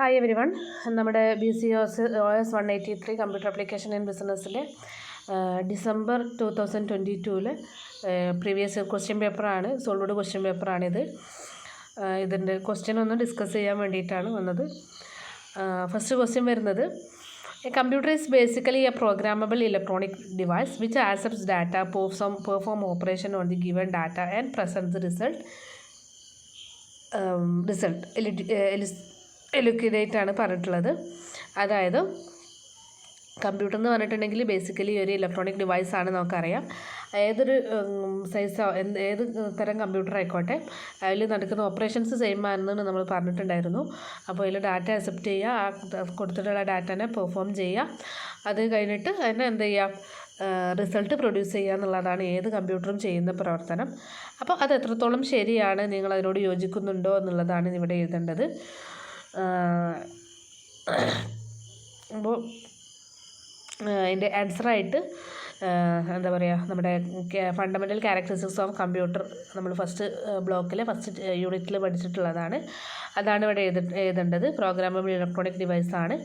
Hi everyone. നമ്മുടെ BCOS 183 computer application and ബിസിനസ്സിലെ December 2022 previous question പേപ്പറാണ്, solved question പേപ്പറാണിത്. ഇതിൻ്റെ ക്വസ്റ്റ്യൻ ഒന്ന് ഡിസ്കസ് ചെയ്യാൻ വേണ്ടിയിട്ടാണ് വന്നത്. ഫസ്റ്റ് ക്വസ്റ്റ്യൻ വരുന്നത്, a computer is basically a programmable electronic device which accepts data, perform operation on the given data and present the result elucidate ആണ് പറഞ്ഞിട്ടുള്ളത്. അതായത് കമ്പ്യൂട്ടർ എന്ന് പറഞ്ഞിട്ടുണ്ടെങ്കിൽ ബേസിക്കലി ഒരു ഇലക്ട്രോണിക് ഡിവൈസാണ്, നമുക്കറിയാം. ഏതൊരു സൈസോ ഏത് തരം കമ്പ്യൂട്ടർ ആയിക്കോട്ടെ, അതിൽ നടക്കുന്ന ഓപ്പറേഷൻസ് സെയിം ആണെന്ന് നമ്മൾ പറഞ്ഞിട്ടുണ്ടായിരുന്നു. അപ്പോൾ അതിൽ ഡാറ്റ അക്സെപ്റ്റ് ചെയ്യുക, കൊടുത്തിട്ടുള്ള ഡാറ്റനെ പെർഫോം ചെയ്യുക, അത് കഴിഞ്ഞിട്ട് അതിനെ എന്ത് ചെയ്യുക, റിസൾട്ട് പ്രൊഡ്യൂസ് ചെയ്യുക എന്നുള്ളതാണ് ഏത് കമ്പ്യൂട്ടറും ചെയ്യുന്ന പ്രവർത്തനം. അപ്പോൾ അത് എത്രത്തോളം ശരിയാണ്, നിങ്ങൾ അതിനോട് യോജിക്കുന്നുണ്ടോ എന്നുള്ളതാണ് ഇവിടെ എഴുതേണ്ടത്. അപ്പോൾ അതിൻ്റെ ആൻസറായിട്ട് എന്താ പറയുക, നമ്മുടെ ഫണ്ടമെൻ്റൽ ക്യാരക്ടറിസ്റ്റിക്സ് ഓഫ് കമ്പ്യൂട്ടർ നമ്മൾ ഫസ്റ്റ് ബ്ലോക്കിലെ ഫസ്റ്റ് യൂണിറ്റിൽ പഠിച്ചിട്ടുള്ളതാണ്. അതാണ് ഇവിടെ എഴുതേണ്ടത്. പ്രോഗ്രാമബിൾ ഇലക്ട്രോണിക് ഡിവൈസാണ്.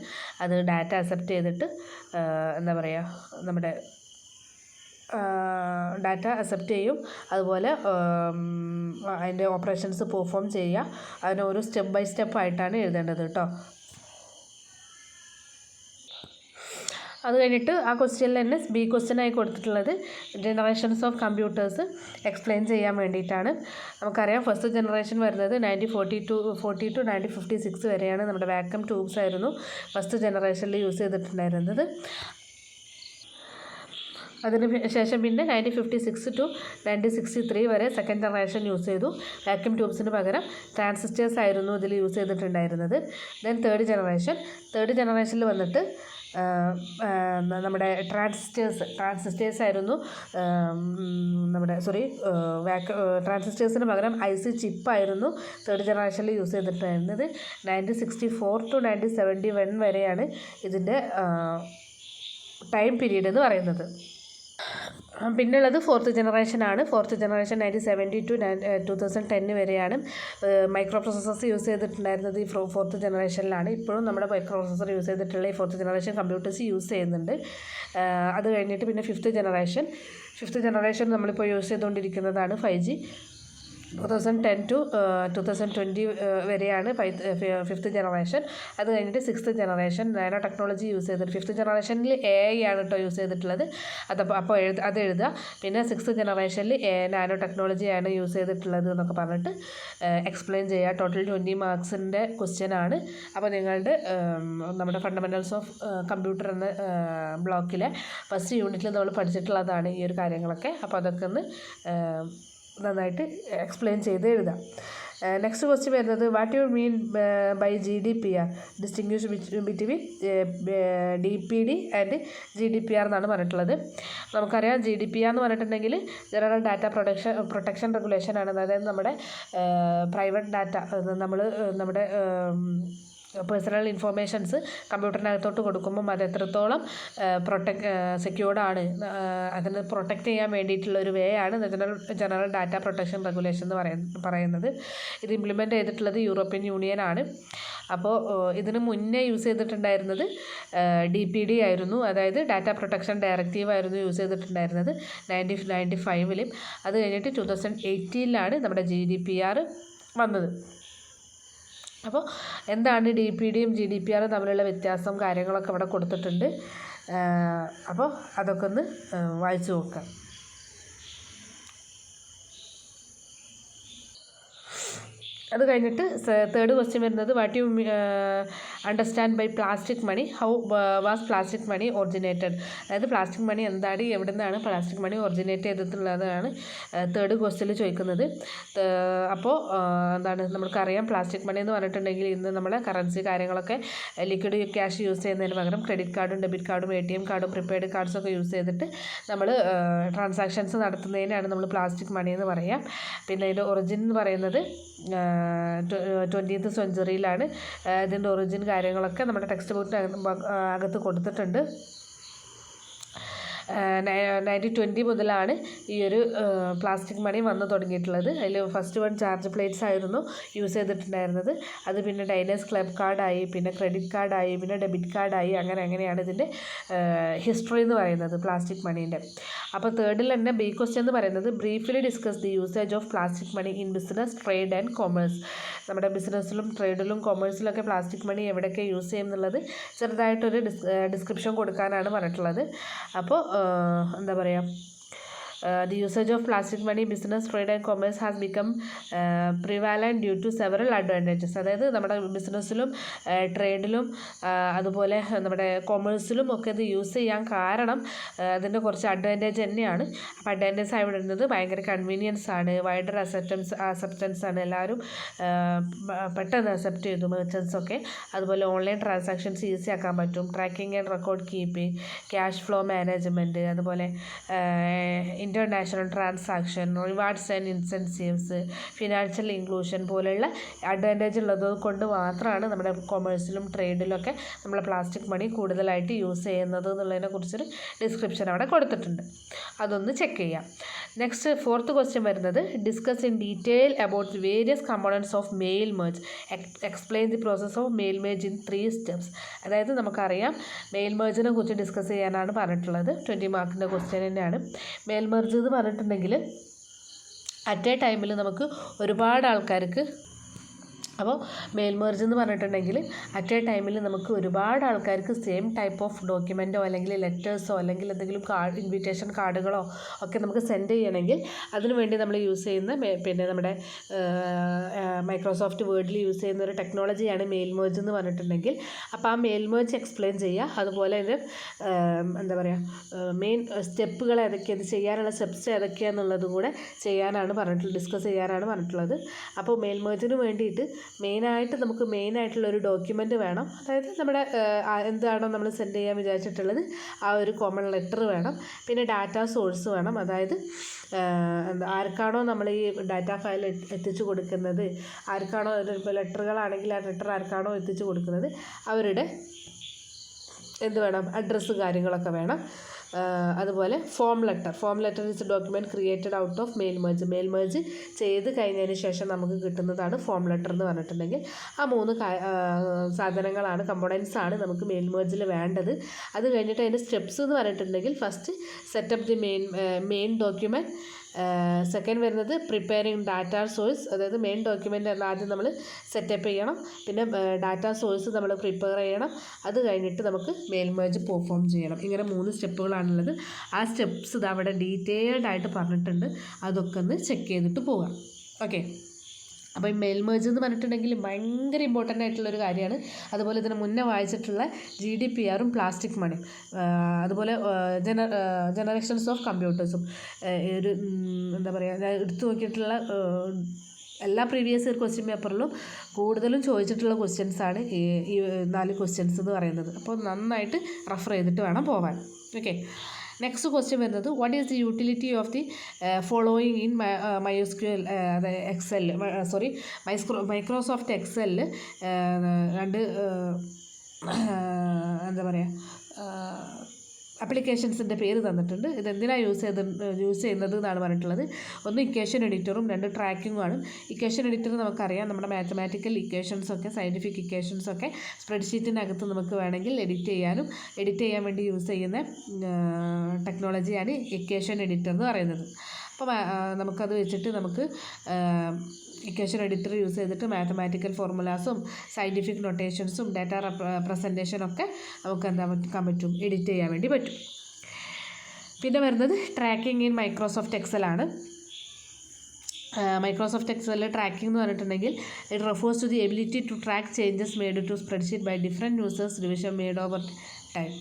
അത് ഡാറ്റ അക്സെപ്റ്റ് ചെയ്തിട്ട് എന്താ പറയുക, നമ്മുടെ ഡാറ്റ അക്സെപ്റ്റ് ചെയ്യും, അതുപോലെ അതിൻ്റെ ഓപ്പറേഷൻസ് പെർഫോം ചെയ്യുക. അതിന് ഒരു സ്റ്റെപ്പ് ബൈ സ്റ്റെപ്പ് ആയിട്ടാണ് എഴുതേണ്ടത് കേട്ടോ. അത് കഴിഞ്ഞിട്ട് ആ ക്വസ്റ്റ്യനിൽ തന്നെ ബി ക്വസ്റ്റ്യനായി കൊടുത്തിട്ടുള്ളത് ജനറേഷൻസ് ഓഫ് കമ്പ്യൂട്ടേഴ്സ് എക്സ്പ്ലെയിൻ ചെയ്യാൻ വേണ്ടിയിട്ടാണ്. നമുക്കറിയാം ഫസ്റ്റ് ജനറേഷൻ വരുന്നത് 1940 to 1956 വരെയാണ്. നമ്മുടെ വാക്യൂം ട്യൂബ്സ് ആയിരുന്നു ഫസ്റ്റ് ജനറേഷനിൽ യൂസ് ചെയ്തിട്ടുണ്ടായിരുന്നത്. അതിന് ശേഷം പിന്നെ 1956 to 1963 വരെ സെക്കൻഡ് ജനറേഷൻ യൂസ് ചെയ്തു. വാക്യൂം ട്യൂബ്സിന് പകരം ട്രാൻസിസ്റ്റേഴ്സ് ആയിരുന്നു ഇതിൽ യൂസ് ചെയ്തിട്ടുണ്ടായിരുന്നത്. ദെൻ തേർഡ് ജനറേഷനിൽ വന്നിട്ട് നമ്മുടെ ട്രാൻസിസ്റ്റേഴ്സ് ആയിരുന്നു. ട്രാൻസിസ്റ്റേഴ്സിന് പകരം IC ചിപ്പായിരുന്നു തേർഡ് ജനറേഷനിൽ യൂസ് ചെയ്തിട്ടുണ്ടായിരുന്നത്. 1964 to 1971 വരെയാണ് ഇതിൻ്റെ ടൈം പീരീഡ് എന്ന് പറയുന്നത്. പിന്നുള്ളത് ഫോർത്ത് ജനറേഷനാണ്. ഫോർത്ത് ജനറേഷൻ 1970 to 2010 വരെയാണ്. മൈക്രോ പ്രോസസ്സേഴ്സ് യൂസ് ചെയ്തിട്ടുണ്ടായിരുന്നത് ഈ ഫോർത്ത് ജനറേഷനിലാണ്. ഇപ്പോഴും നമ്മുടെ മൈക്രോ പ്രോസസ്സർ യൂസ് ചെയ്തിട്ടുള്ള ഈ ഫോർത്ത് ജനറേഷൻ കമ്പ്യൂട്ടേഴ്സ് യൂസ് ചെയ്യുന്നുണ്ട്. അത് കഴിഞ്ഞിട്ട് പിന്നെ ഫിഫ്ത്ത് ജനറേഷൻ നമ്മളിപ്പോൾ യൂസ് ചെയ്തുകൊണ്ടിരിക്കുന്നതാണ് 5G. 2010 to 2020 വരെയാണ് ഫിഫ്ത്ത് ജനറേഷൻ. അത് കഴിഞ്ഞിട്ട് sixth generation nano technology use ചെയ്തിട്ട്, ഫിഫ്ത്ത് ജനറേഷനിൽ AI ആണ് കേട്ടോ യൂസ് ചെയ്തിട്ടുള്ളത്. അപ്പോൾ അത് എഴുതുക. പിന്നെ സിക്സ്ത്ത് ജനറേഷനിൽ നാനോ ടെക്നോളജിയാണ് യൂസ് ചെയ്തിട്ടുള്ളത് എന്നൊക്കെ പറഞ്ഞിട്ട് എക്സ്പ്ലെയിൻ ചെയ്യുക. ടോട്ടൽ 20 മാർക്സിൻ്റെ ക്വസ്റ്റ്യൻ ആണ്. അപ്പോൾ നിങ്ങളുടെ നമ്മുടെ ഫണ്ടമെൻ്റൽസ് ഓഫ് കമ്പ്യൂട്ടർ എന്ന ബ്ലോക്കിലെ ഫസ്റ്റ് യൂണിറ്റിൽ നമ്മൾ പഠിച്ചിട്ടുള്ളതാണ് ഈ ഒരു കാര്യങ്ങളൊക്കെ. അപ്പോൾ അതൊക്കെ ഒന്ന് നന്നായിട്ട് എക്സ്പ്ലെയിൻ ചെയ്ത് എഴുതാം. നെക്സ്റ്റ് ക്വസ്റ്റ്യൻ വരുന്നത്, what you mean by GDPR, distinguish between DPD and GDPR എന്നാണ് പറഞ്ഞിട്ടുള്ളത്. നമുക്കറിയാം GDPR എന്ന് പറഞ്ഞിട്ടുണ്ടെങ്കിൽ ജനറൽ ഡാറ്റ പ്രൊട്ടക്ഷൻ റെഗുലേഷൻ ആണ്. അതായത് നമ്മുടെ പ്രൈവറ്റ് ഡാറ്റ, നമ്മുടെ പേഴ്സണൽ ഇൻഫോർമേഷൻസ് കമ്പ്യൂട്ടറിനകത്തോട്ട് കൊടുക്കുമ്പം അത് എത്രത്തോളം സെക്യൂർഡാണ്, അതിന് പ്രൊട്ടക്റ്റ് ചെയ്യാൻ വേണ്ടിയിട്ടുള്ള ഒരു വേ ആണ് ജനറൽ ഡാറ്റ പ്രൊട്ടക്ഷൻ റെഗുലേഷൻ എന്ന് പറയുന്നത്. ഇത് ഇംപ്ലിമെൻ്റ് ചെയ്തിട്ടുള്ളത് യൂറോപ്യൻ യൂണിയൻ ആണ്. അപ്പോൾ ഇതിന് മുന്നേ യൂസ് ചെയ്തിട്ടുണ്ടായിരുന്നത് DPD ആയിരുന്നു. അതായത് ഡാറ്റ പ്രൊട്ടക്ഷൻ ഡയറക്റ്റീവ് ആയിരുന്നു യൂസ് ചെയ്തിട്ടുണ്ടായിരുന്നത് 1995. അത് കഴിഞ്ഞിട്ട് 2018 നമ്മുടെ GDPR വന്നത്. അപ്പോൾ എന്താണ് DPDയും GDPRും തമ്മിലുള്ള വ്യത്യാസം, കാര്യങ്ങളൊക്കെ ഇവിടെ കൊടുത്തിട്ടുണ്ട്. അപ്പോൾ അതൊക്കെ ഒന്ന് വായിച്ചു നോക്കാം. അത് കഴിഞ്ഞിട്ട് തേർഡ് ക്വസ്റ്റ്യൻ വരുന്നത്, what you understand by plastic money, how was plastic money originated. അതായത് പ്ലാസ്റ്റിക് മണി എന്താണ്, എവിടെ നിന്നാണ് പ്ലാസ്റ്റിക് മണി ഒറിജിനേറ്റ് ചെയ്തിട്ടുള്ളതാണ് തേർഡ് ക്വസ്റ്റ്യനിൽ ചോദിക്കുന്നത്. അപ്പോൾ എന്താണ്, നമുക്കറിയാം പ്ലാസ്റ്റിക് മണി എന്ന് പറഞ്ഞിട്ടുണ്ടെങ്കിൽ ഇന്ന് നമ്മളെ കറൻസി കാര്യങ്ങളൊക്കെ ലിക്വിഡ് ക്യാഷ് യൂസ് ചെയ്യുന്നതിന് പകരം ക്രെഡിറ്റ് കാർഡും ഡെബിറ്റ് കാർഡും ATM കാർഡും പ്രീപെയ്ഡ് കാർഡ്സൊക്കെ യൂസ് ചെയ്തിട്ട് നമ്മൾ ട്രാൻസാക്ഷൻസ് നടത്തുന്നതിനാണ് നമ്മൾ പ്ലാസ്റ്റിക് മണി എന്ന് പറയാം. പിന്നെ അതിൻ്റെ ഒറിജിൻ എന്ന് പറയുന്നത് 20th സെഞ്ച്വറിയിലാണ്. ഇതിൻ്റെ ഒറിജിൻ കാര്യങ്ങളൊക്കെ നമ്മുടെ ടെക്സ്റ്റ് ബുക്കിന് അകത്ത് കൊടുത്തിട്ടുണ്ട്. 1920 മുതലാണ് ഈ ഒരു പ്ലാസ്റ്റിക് മണി വന്നു തുടങ്ങിയിട്ടുള്ളത്. അതിൽ ഫസ്റ്റ് വൺ ചാർജ് പ്ലേറ്റ്സ് ആയിരുന്നു യൂസ് ചെയ്തിട്ടുണ്ടായിരുന്നത്. അത് പിന്നെ ഡൈനേഴ്സ് ക്ലബ് കാർഡായി, പിന്നെ ക്രെഡിറ്റ് കാർഡായി, പിന്നെ ഡെബിറ്റ് കാർഡായി, അങ്ങനെയാണ് ഇതിൻ്റെ ഹിസ്റ്ററി എന്ന് പറയുന്നത് പ്ലാസ്റ്റിക് മണീൻ്റെ. അപ്പോൾ തേർഡിൽ തന്നെ ബി ക്വസ്റ്റ്യൻ എന്ന് പറയുന്നത് briefly discuss the usage of plastic money in business, trade and commerce. നമ്മുടെ ബിസിനസ്സിലും ട്രേഡിലും കൊമേഴ്സിലൊക്കെ പ്ലാസ്റ്റിക് മണി എവിടെയൊക്കെ യൂസ് ചെയ്യും എന്നുള്ളത് ചെറുതായിട്ടൊരു ഡിസ്ക്രിപ്ഷൻ കൊടുക്കാനാണ് പറഞ്ഞിട്ടുള്ളത്. അപ്പോൾ എന്താ പറയുക, the usage of plastic money business, trade and commerce has become prevalent due to several advantages. അതായത് നമ്മുടെ ബിസിനസ്സിലും ട്രേഡിലും അതുപോലെ നമ്മുടെ കൊമേഴ്സിലും ഒക്കെ ഇത് യൂസ് ചെയ്യാൻ കാരണം അതിൻ്റെ കുറച്ച് അഡ്വാൻറ്റേജ് തന്നെയാണ്. അപ്പോൾ അഡ്വാൻറ്റേജ് ആയി വരുന്നത് ഭയങ്കര കൺവീനിയൻസ് ആണ്, വൈഡർ അക്സെപ്റ്റൻസ് ആണ്, എല്ലാവരും പെട്ടെന്ന് അക്സെപ്റ്റ് ചെയ്തു മെർച്ചൻസൊക്കെ. അതുപോലെ ഓൺലൈൻ ട്രാൻസാക്ഷൻസ് ഈസി ആക്കാൻ പറ്റും, tracking and record keeping, cash flow management, അതുപോലെ international transaction, rewards and incentives, financial inclusion പോലെയുള്ള അഡ്വാൻറ്റേജ് ഉള്ളത് കൊണ്ട് മാത്രമാണ് നമ്മുടെ കൊമേഴ്സിലും ട്രേഡിലൊക്കെ നമ്മൾ പ്ലാസ്റ്റിക് മണി കൂടുതലായിട്ട് യൂസ് ചെയ്യുന്നത് എന്നുള്ളതിനെ കുറിച്ചൊരു ഡിസ്ക്രിപ്ഷൻ അവിടെ കൊടുത്തിട്ടുണ്ട്. അതൊന്ന് ചെക്ക് ചെയ്യാം. നെക്സ്റ്റ് ഫോർത്ത് ക്വസ്റ്റ്യൻ വരുന്നത് discuss in detail about the various components of male merge, explain the process of male merge in 3 steps. അതായത് നമുക്കറിയാം മെയിൽ മെർജിനെ കുറിച്ച് ഡിസ്കസ് ചെയ്യാനാണ് പറഞ്ഞിട്ടുള്ളത്. 20 മാർക്കിൻ്റെ ക്വസ്റ്റ്യൻ തന്നെയാണ്. മെയിൽ മെർജ് എന്ന് പറഞ്ഞിട്ടുണ്ടെങ്കിൽ അറ്റ് എ ടൈമിൽ നമുക്ക് ഒരുപാട് ആൾക്കാർക്ക്, അപ്പോൾ മെയിൽ മെർജ് എന്ന് പറഞ്ഞിട്ടുണ്ടെങ്കിൽ അറ്റ് എ ടൈമിൽ നമുക്ക് ഒരുപാട് ആൾക്കാർക്ക് സെയിം ടൈപ്പ് ഓഫ് ഡോക്യുമെൻറ്റോ അല്ലെങ്കിൽ ലെറ്റേഴ്സോ അല്ലെങ്കിൽ എന്തെങ്കിലും ഇൻവിറ്റേഷൻ കാർഡുകളോ ഒക്കെ നമുക്ക് സെൻഡ് ചെയ്യണമെങ്കിൽ അതിനു വേണ്ടി നമ്മൾ യൂസ് ചെയ്യുന്ന പിന്നെ നമ്മുടെ മൈക്രോസോഫ്റ്റ് വേർഡിൽ യൂസ് ചെയ്യുന്ന ഒരു ടെക്നോളജിയാണ് മെയിൽ മെർജ് എന്ന് പറഞ്ഞിട്ടുണ്ടെങ്കിൽ. അപ്പോൾ ആ മെയിൽ മെർജ് എക്സ്പ്ലെയിൻ ചെയ്യുക, അതുപോലെ അതിൻ്റെ എന്താ പറയുക മെയിൻ സ്റ്റെപ്പുകൾ ഏതൊക്കെയാണ്, ചെയ്യാനുള്ള സ്റ്റെപ്സ് ഏതൊക്കെയാണെന്നുള്ളതും കൂടെ ഡിസ്കസ് ചെയ്യാനാണ് പറഞ്ഞിട്ടുള്ളത്. അപ്പോൾ മെയിൽ മെർജിന് വേണ്ടിയിട്ട് നമുക്ക് മെയിനായിട്ടുള്ളൊരു ഡോക്യുമെൻ്റ് വേണം. അതായത് നമ്മുടെ എന്താണോ നമ്മൾ സെൻഡ് ചെയ്യാൻ വിചാരിച്ചിട്ടുള്ളത് ആ ഒരു കോമൺ ലെറ്റർ വേണം. പിന്നെ ഡാറ്റാ സോഴ്സ് വേണം. അതായത് ആർക്കാണോ നമ്മൾ ഈ ഡാറ്റ ഫയൽ എത്തിച്ചു കൊടുക്കുന്നത്, ആർക്കാണോ ഇപ്പോൾ ലെറ്ററുകളാണെങ്കിൽ ആ ലെറ്റർ ആർക്കാണോ എത്തിച്ചു കൊടുക്കുന്നത് അവരുടെ വേണം, അഡ്രസ്സ് കാര്യങ്ങളൊക്കെ വേണം. അതുപോലെ form letter is document created out of male merge ചെയ്ത് കഴിഞ്ഞതിന് ശേഷം നമുക്ക് കിട്ടുന്നതാണ് ഫോം ലെറ്റർ എന്ന് പറഞ്ഞിട്ടുണ്ടെങ്കിൽ. ആ 3 സാധനങ്ങളാണ്, കമ്പോണൻസ് ആണ് നമുക്ക് മെയിൽ മെർജിൽ വേണ്ടത്. അത് കഴിഞ്ഞിട്ട് അതിൻ്റെ സ്റ്റെപ്സ് എന്ന് പറഞ്ഞിട്ടുണ്ടെങ്കിൽ first setup the main document, second വരുന്നത് പ്രിപ്പയറിങ് ഡാറ്റാ സോഴ്സ്, അതായത് മെയിൻ ഡോക്യുമെൻ്റ് ആദ്യം നമ്മൾ സെറ്റപ്പ് ചെയ്യണം, പിന്നെ ഡാറ്റാ സോഴ്സ് നമ്മൾ പ്രിപ്പയർ ചെയ്യണം, അത് കഴിഞ്ഞിട്ട് നമുക്ക് മെയിൽ മെർജ് പെർഫോം ചെയ്യണം. ഇങ്ങനെ 3 സ്റ്റെപ്പുകളാണുള്ളത്. ആ സ്റ്റെപ്സ് ഇത് അവിടെ ഡീറ്റെയിൽഡ് ആയിട്ട് പറഞ്ഞിട്ടുണ്ട്. അതൊക്കെ ഒന്ന് ചെക്ക് ചെയ്തിട്ട് പോകാം. ഓക്കെ. അപ്പോൾ ഈ മെയിൽ മെർജ് എന്ന് പറഞ്ഞിട്ടുണ്ടെങ്കിൽ ഭയങ്കര ഇമ്പോർട്ടൻ്റ് ആയിട്ടുള്ളൊരു കാര്യമാണ്. അതുപോലെ ഇതിന് മുന്നേ വായിച്ചിട്ടുള്ള GDPR പ്ലാസ്റ്റിക് മണി, അതുപോലെ ജനറേഷൻസ് ഓഫ് കമ്പ്യൂട്ടേഴ്സും ഒരു എന്താ പറയുക, ഞാൻ എടുത്തു നോക്കിയിട്ടുള്ള എല്ലാ പ്രീവിയസ് ഇയർ ക്വസ്റ്റ്യൻ പേപ്പറിലും കൂടുതലും ചോദിച്ചിട്ടുള്ള ക്വസ്റ്റ്യൻസാണ് ഈ 4 ക്വസ്റ്റ്യൻസ് എന്ന് പറയുന്നത്. അപ്പോൾ നന്നായിട്ട് റെഫർ ചെയ്തിട്ട് വേണം പോകാൻ. ഓക്കെ. നെക്സ്റ്റ് ക്വസ്റ്റ്യൻ വരുന്നത് what is the utility of the following in Microsoft എക്സലിൽ എന്താ പറയുക ആപ്ലിക്കേഷൻസിൻ്റെ പേര് തന്നിട്ടുണ്ട്. ഇതെന്തിനാണ് യൂസ് ചെയ്യുന്നത് എന്നാണ് പറഞ്ഞിട്ടുള്ളത്. ഒന്ന് ഇക്വേഷൻ എഡിറ്ററും 2 ട്രാക്കിങ്ങുമാണ്. ഇക്വേഷൻ എഡിറ്റർ നമുക്കറിയാം, നമ്മുടെ മാത്തമാറ്റിക്കൽ ഇക്വേഷൻസൊക്കെ സയൻറ്റിഫിക് ഇക്വേഷൻസൊക്കെ സ്പ്രെഡ്ഷീറ്റിനകത്ത് നമുക്ക് വേണമെങ്കിൽ എഡിറ്റ് ചെയ്യാൻ വേണ്ടി യൂസ് ചെയ്യുന്ന ടെക്നോളജിയാണ് ഇക്വേഷൻ എഡിറ്റർ എന്ന് പറയുന്നത്. അപ്പോൾ നമുക്കത് വെച്ചിട്ട് നമുക്ക് ഇക്വേഷൻ എഡിറ്റർ യൂസ് ചെയ്തിട്ട് മാത്തമാറ്റിക്കൽ ഫോർമുലാസും സയൻറ്റിഫിക് നൊട്ടേഷൻസും ഡാറ്റ റെപ്രസെൻറ്റേഷനൊക്കെ നമുക്ക് എന്താക്കാൻ പറ്റും, എഡിറ്റ് ചെയ്യാൻ വേണ്ടി പറ്റും. പിന്നെ വരുന്നത് ട്രാക്കിംഗ് ഇൻ മൈക്രോസോഫ്റ്റ് എക്സലാണ്. മൈക്രോസോഫ്റ്റ് എക്സലിൽ ട്രാക്കിംഗ് എന്ന് പറഞ്ഞിട്ടുണ്ടെങ്കിൽ it refers to the ability to track changes made to spreadsheet by different users division made over time.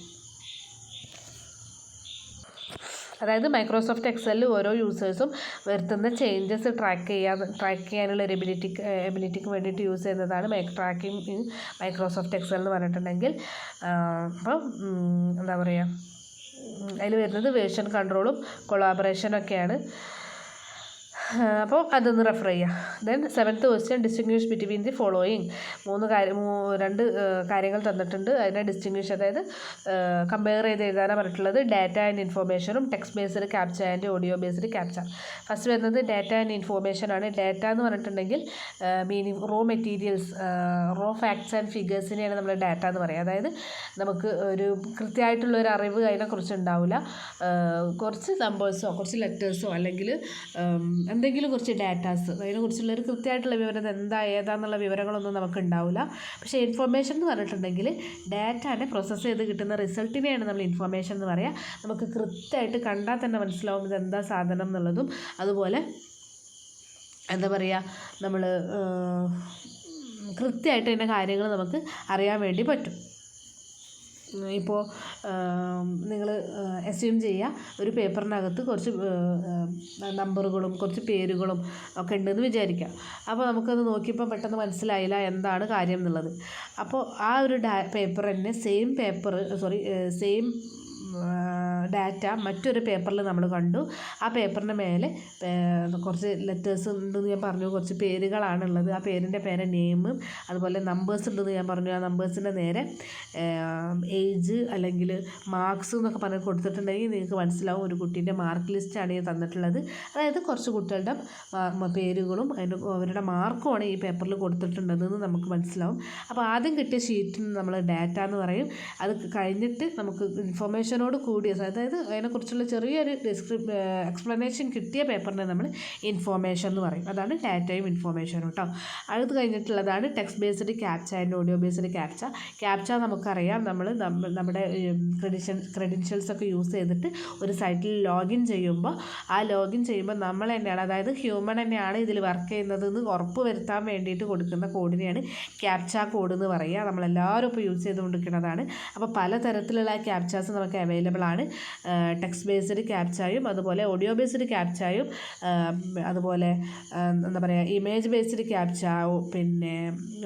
അതായത് മൈക്രോസോഫ്റ്റ് എക്സലിൽ ഓരോ യൂസേഴ്സും വരുത്തുന്ന ചേഞ്ചസ് ട്രാക്ക് ചെയ്യാനുള്ള ഒരു എബിലിറ്റിക്ക് വേണ്ടിയിട്ട് യൂസ് ചെയ്യുന്നതാണ് ട്രാക്കിംഗ് ഇൻ മൈക്രോസോഫ്റ്റ് എക്സൽ എന്ന് പറഞ്ഞിട്ടുണ്ടെങ്കിൽ. അപ്പം എന്താ പറയുക, അതിൽ വരുന്നത് വേർഷൻ കൺട്രോളും കൊളാബറേഷനൊക്കെയാണ്. അപ്പോൾ അതൊന്ന് റെഫർ ചെയ്യുക. Then 7th question, distinguish between the following. രണ്ട് കാര്യങ്ങൾ തന്നിട്ടുണ്ട്. അതിനെ ഡിസ്റ്റിങ്വിഷ്, അതായത് കമ്പയർ ചെയ്ത് എഴുതാനാണ് പറഞ്ഞിട്ടുള്ളത്. ഡാറ്റ ആൻഡ് ഇൻഫോർമേഷനും text based captcha and audio based captcha. First വരുന്നത് ഡാറ്റ ആൻഡ് ഇൻഫോർമേഷൻ ആണ്. ഡാറ്റ എന്ന് പറഞ്ഞിട്ടുണ്ടെങ്കിൽ meaning raw materials, raw facts and ഫിഗേഴ്സിനെയാണ് നമ്മൾ ഡാറ്റ എന്ന് പറയുക. അതായത് നമുക്ക് ഒരു കൃത്യമായിട്ടുള്ള ഒരു അറിവ് അതിനെക്കുറിച്ച് ഉണ്ടാവില്ല. കുറച്ച് നമ്പേഴ്സോ കുറച്ച് ലെറ്റേഴ്സോ അല്ലെങ്കിൽ എന്തെങ്കിലും കുറച്ച് ഡാറ്റാസ്, അതിനെക്കുറിച്ചുള്ളൊരു കൃത്യമായിട്ടുള്ള വിവരം ഏതാന്നുള്ള വിവരങ്ങളൊന്നും നമുക്ക് ഉണ്ടാവില്ല. പക്ഷേ ഇൻഫോർമേഷൻ എന്ന് പറഞ്ഞിട്ടുണ്ടെങ്കിൽ ഡാറ്റാനെ പ്രോസസ്സ് ചെയ്ത് കിട്ടുന്ന റിസൾട്ടിനെയാണ് നമ്മൾ ഇൻഫോർമേഷൻ എന്ന് പറയുക. നമുക്ക് കൃത്യമായിട്ട് കണ്ടാൽ തന്നെ മനസ്സിലാവും ഇതെന്താ സാധനം എന്നുള്ളതും. അതുപോലെ എന്താ പറയുക, നമ്മൾ കൃത്യമായിട്ട് അതിൻ്റെ കാര്യങ്ങൾ നമുക്ക് അറിയാൻ വേണ്ടി പറ്റും. ഇപ്പോൾ നിങ്ങൾ അസ്യൂം ചെയ്യുക, ഒരു പേപ്പറിനകത്ത് കുറച്ച് നമ്പറുകളും കുറച്ച് പേരുകളും ഒക്കെ ഉണ്ടെന്ന് വിചാരിക്കുക. അപ്പോൾ നമുക്കത് നോക്കിയപ്പോൾ പെട്ടെന്ന് മനസ്സിലായില്ല എന്താണ് കാര്യം എന്നുള്ളത്. അപ്പോൾ ആ ഒരു പേപ്പർ തന്നെ സെയിം ഡാറ്റ മറ്റൊരു പേപ്പറിൽ നമ്മൾ കണ്ടു. ആ പേപ്പറിൻ്റെ മേലെ കുറച്ച് ലെറ്റേഴ്സ് ഉണ്ടെന്ന് ഞാൻ പറഞ്ഞു, കുറച്ച് പേരുകളാണുള്ളത്. ആ പേരിൻ്റെ പേര് നെയിമും അതുപോലെ നമ്പേഴ്സ് ഉണ്ടെന്ന് ഞാൻ പറഞ്ഞു. ആ നമ്പേഴ്സിൻ്റെ നേരെ ഏജ് അല്ലെങ്കിൽ മാർക്സ് എന്നൊക്കെ പറഞ്ഞ് കൊടുത്തിട്ടുണ്ടെങ്കിൽ നിങ്ങൾക്ക് മനസ്സിലാവും ഒരു കുട്ടീൻ്റെ മാർക്ക് ലിസ്റ്റാണ് ഈ തന്നിട്ടുള്ളത്. അതായത് കുറച്ച് കുട്ടികളുടെ പേരുകളും അവരുടെ മാർക്കുമാണ് ഈ പേപ്പറിൽ കൊടുത്തിട്ടുണ്ടെന്ന് നമുക്ക് മനസ്സിലാവും. അപ്പോൾ ആദ്യം കിട്ടിയ ഷീറ്റിന് നമ്മൾ ഡാറ്റ എന്ന് പറയും. അത് കഴിഞ്ഞിട്ട് നമുക്ക് ഇൻഫോർമേഷനോട് കൂടിയ, അതായത് അതിനെക്കുറിച്ചുള്ള ചെറിയൊരു എക്സ്പ്ലനേഷൻ കിട്ടിയ പേപ്പറിനെ നമ്മൾ ഇൻഫോർമേഷൻ എന്ന് പറയും. അതാണ് ഡാറ്റയും ഇൻഫോർമേഷനും കേട്ടോ. അത് കഴിഞ്ഞിട്ടുള്ളതാണ് text based captcha and audio based captcha. Captcha നമുക്കറിയാം, നമ്മുടെ ക്രെഡൻഷ്യൽസൊക്കെ യൂസ് ചെയ്തിട്ട് ഒരു സൈറ്റിൽ ലോഗിൻ ചെയ്യുമ്പോൾ നമ്മൾ തന്നെയാണ്, അതായത് ഹ്യൂമൻ തന്നെയാണ് ഇതിൽ വർക്ക് ചെയ്യുന്നതെന്ന് ഉറപ്പ് വരുത്താൻ വേണ്ടിയിട്ട് കൊടുക്കുന്ന കോഡിനെയാണ് ക്യാപ്ച കോഡ് എന്ന് പറയുക. നമ്മളെല്ലാവരും ഇപ്പോൾ യൂസ് ചെയ്തുകൊണ്ടിരിക്കുന്നതാണ്. അപ്പോൾ പലതരത്തിലുള്ള ക്യാപ്ചാസ് നമുക്ക് അവൈലബിൾ ആണ്. ടെക്സ്റ്റ് ബേസ്ഡ് ക്യാപ്ചയും അതുപോലെ ഓഡിയോ ബേസ്ഡ് ക്യാപ്ചയും അതുപോലെ എന്താ പറയുക ഇമേജ് ബേസ്ഡ് ക്യാപ്ച, പിന്നെ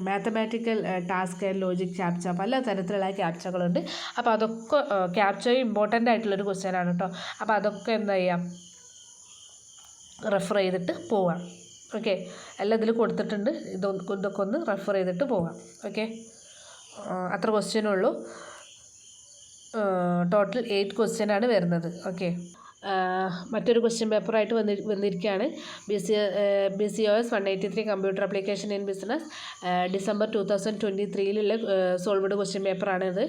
mathematical task and logic captcha, പല തരത്തിലുള്ള ക്യാപ്ചകളുണ്ട്. അപ്പോൾ അതൊക്കെ ക്യാപ്ചയും ഇമ്പോർട്ടൻ്റ് ആയിട്ടുള്ളൊരു ക്വസ്റ്റ്യൻ ആണ് കേട്ടോ. അപ്പോൾ അതൊക്കെ എന്താ ചെയ്യുക, റെഫർ ചെയ്തിട്ട് പോവാം. ഓക്കെ, എല്ലാം ഇതിൽ കൊടുത്തിട്ടുണ്ട്. ഇതൊക്കെ ഒന്ന് റെഫർ ചെയ്തിട്ട് പോവാം. ഓക്കെ, അത്ര ക്വസ്റ്റ്യനുള്ളൂ. ടോട്ടൽ 8 ക്വസ്റ്റ്യനാണ് വരുന്നത്. ഓക്കെ, മറ്റൊരു ക്വസ്റ്റ്യൻ പേപ്പറായിട്ട് വന്നിരിക്കുകയാണ്. BCOS 183 computer application in business, December 2023 solved question പേപ്പറാണിത്.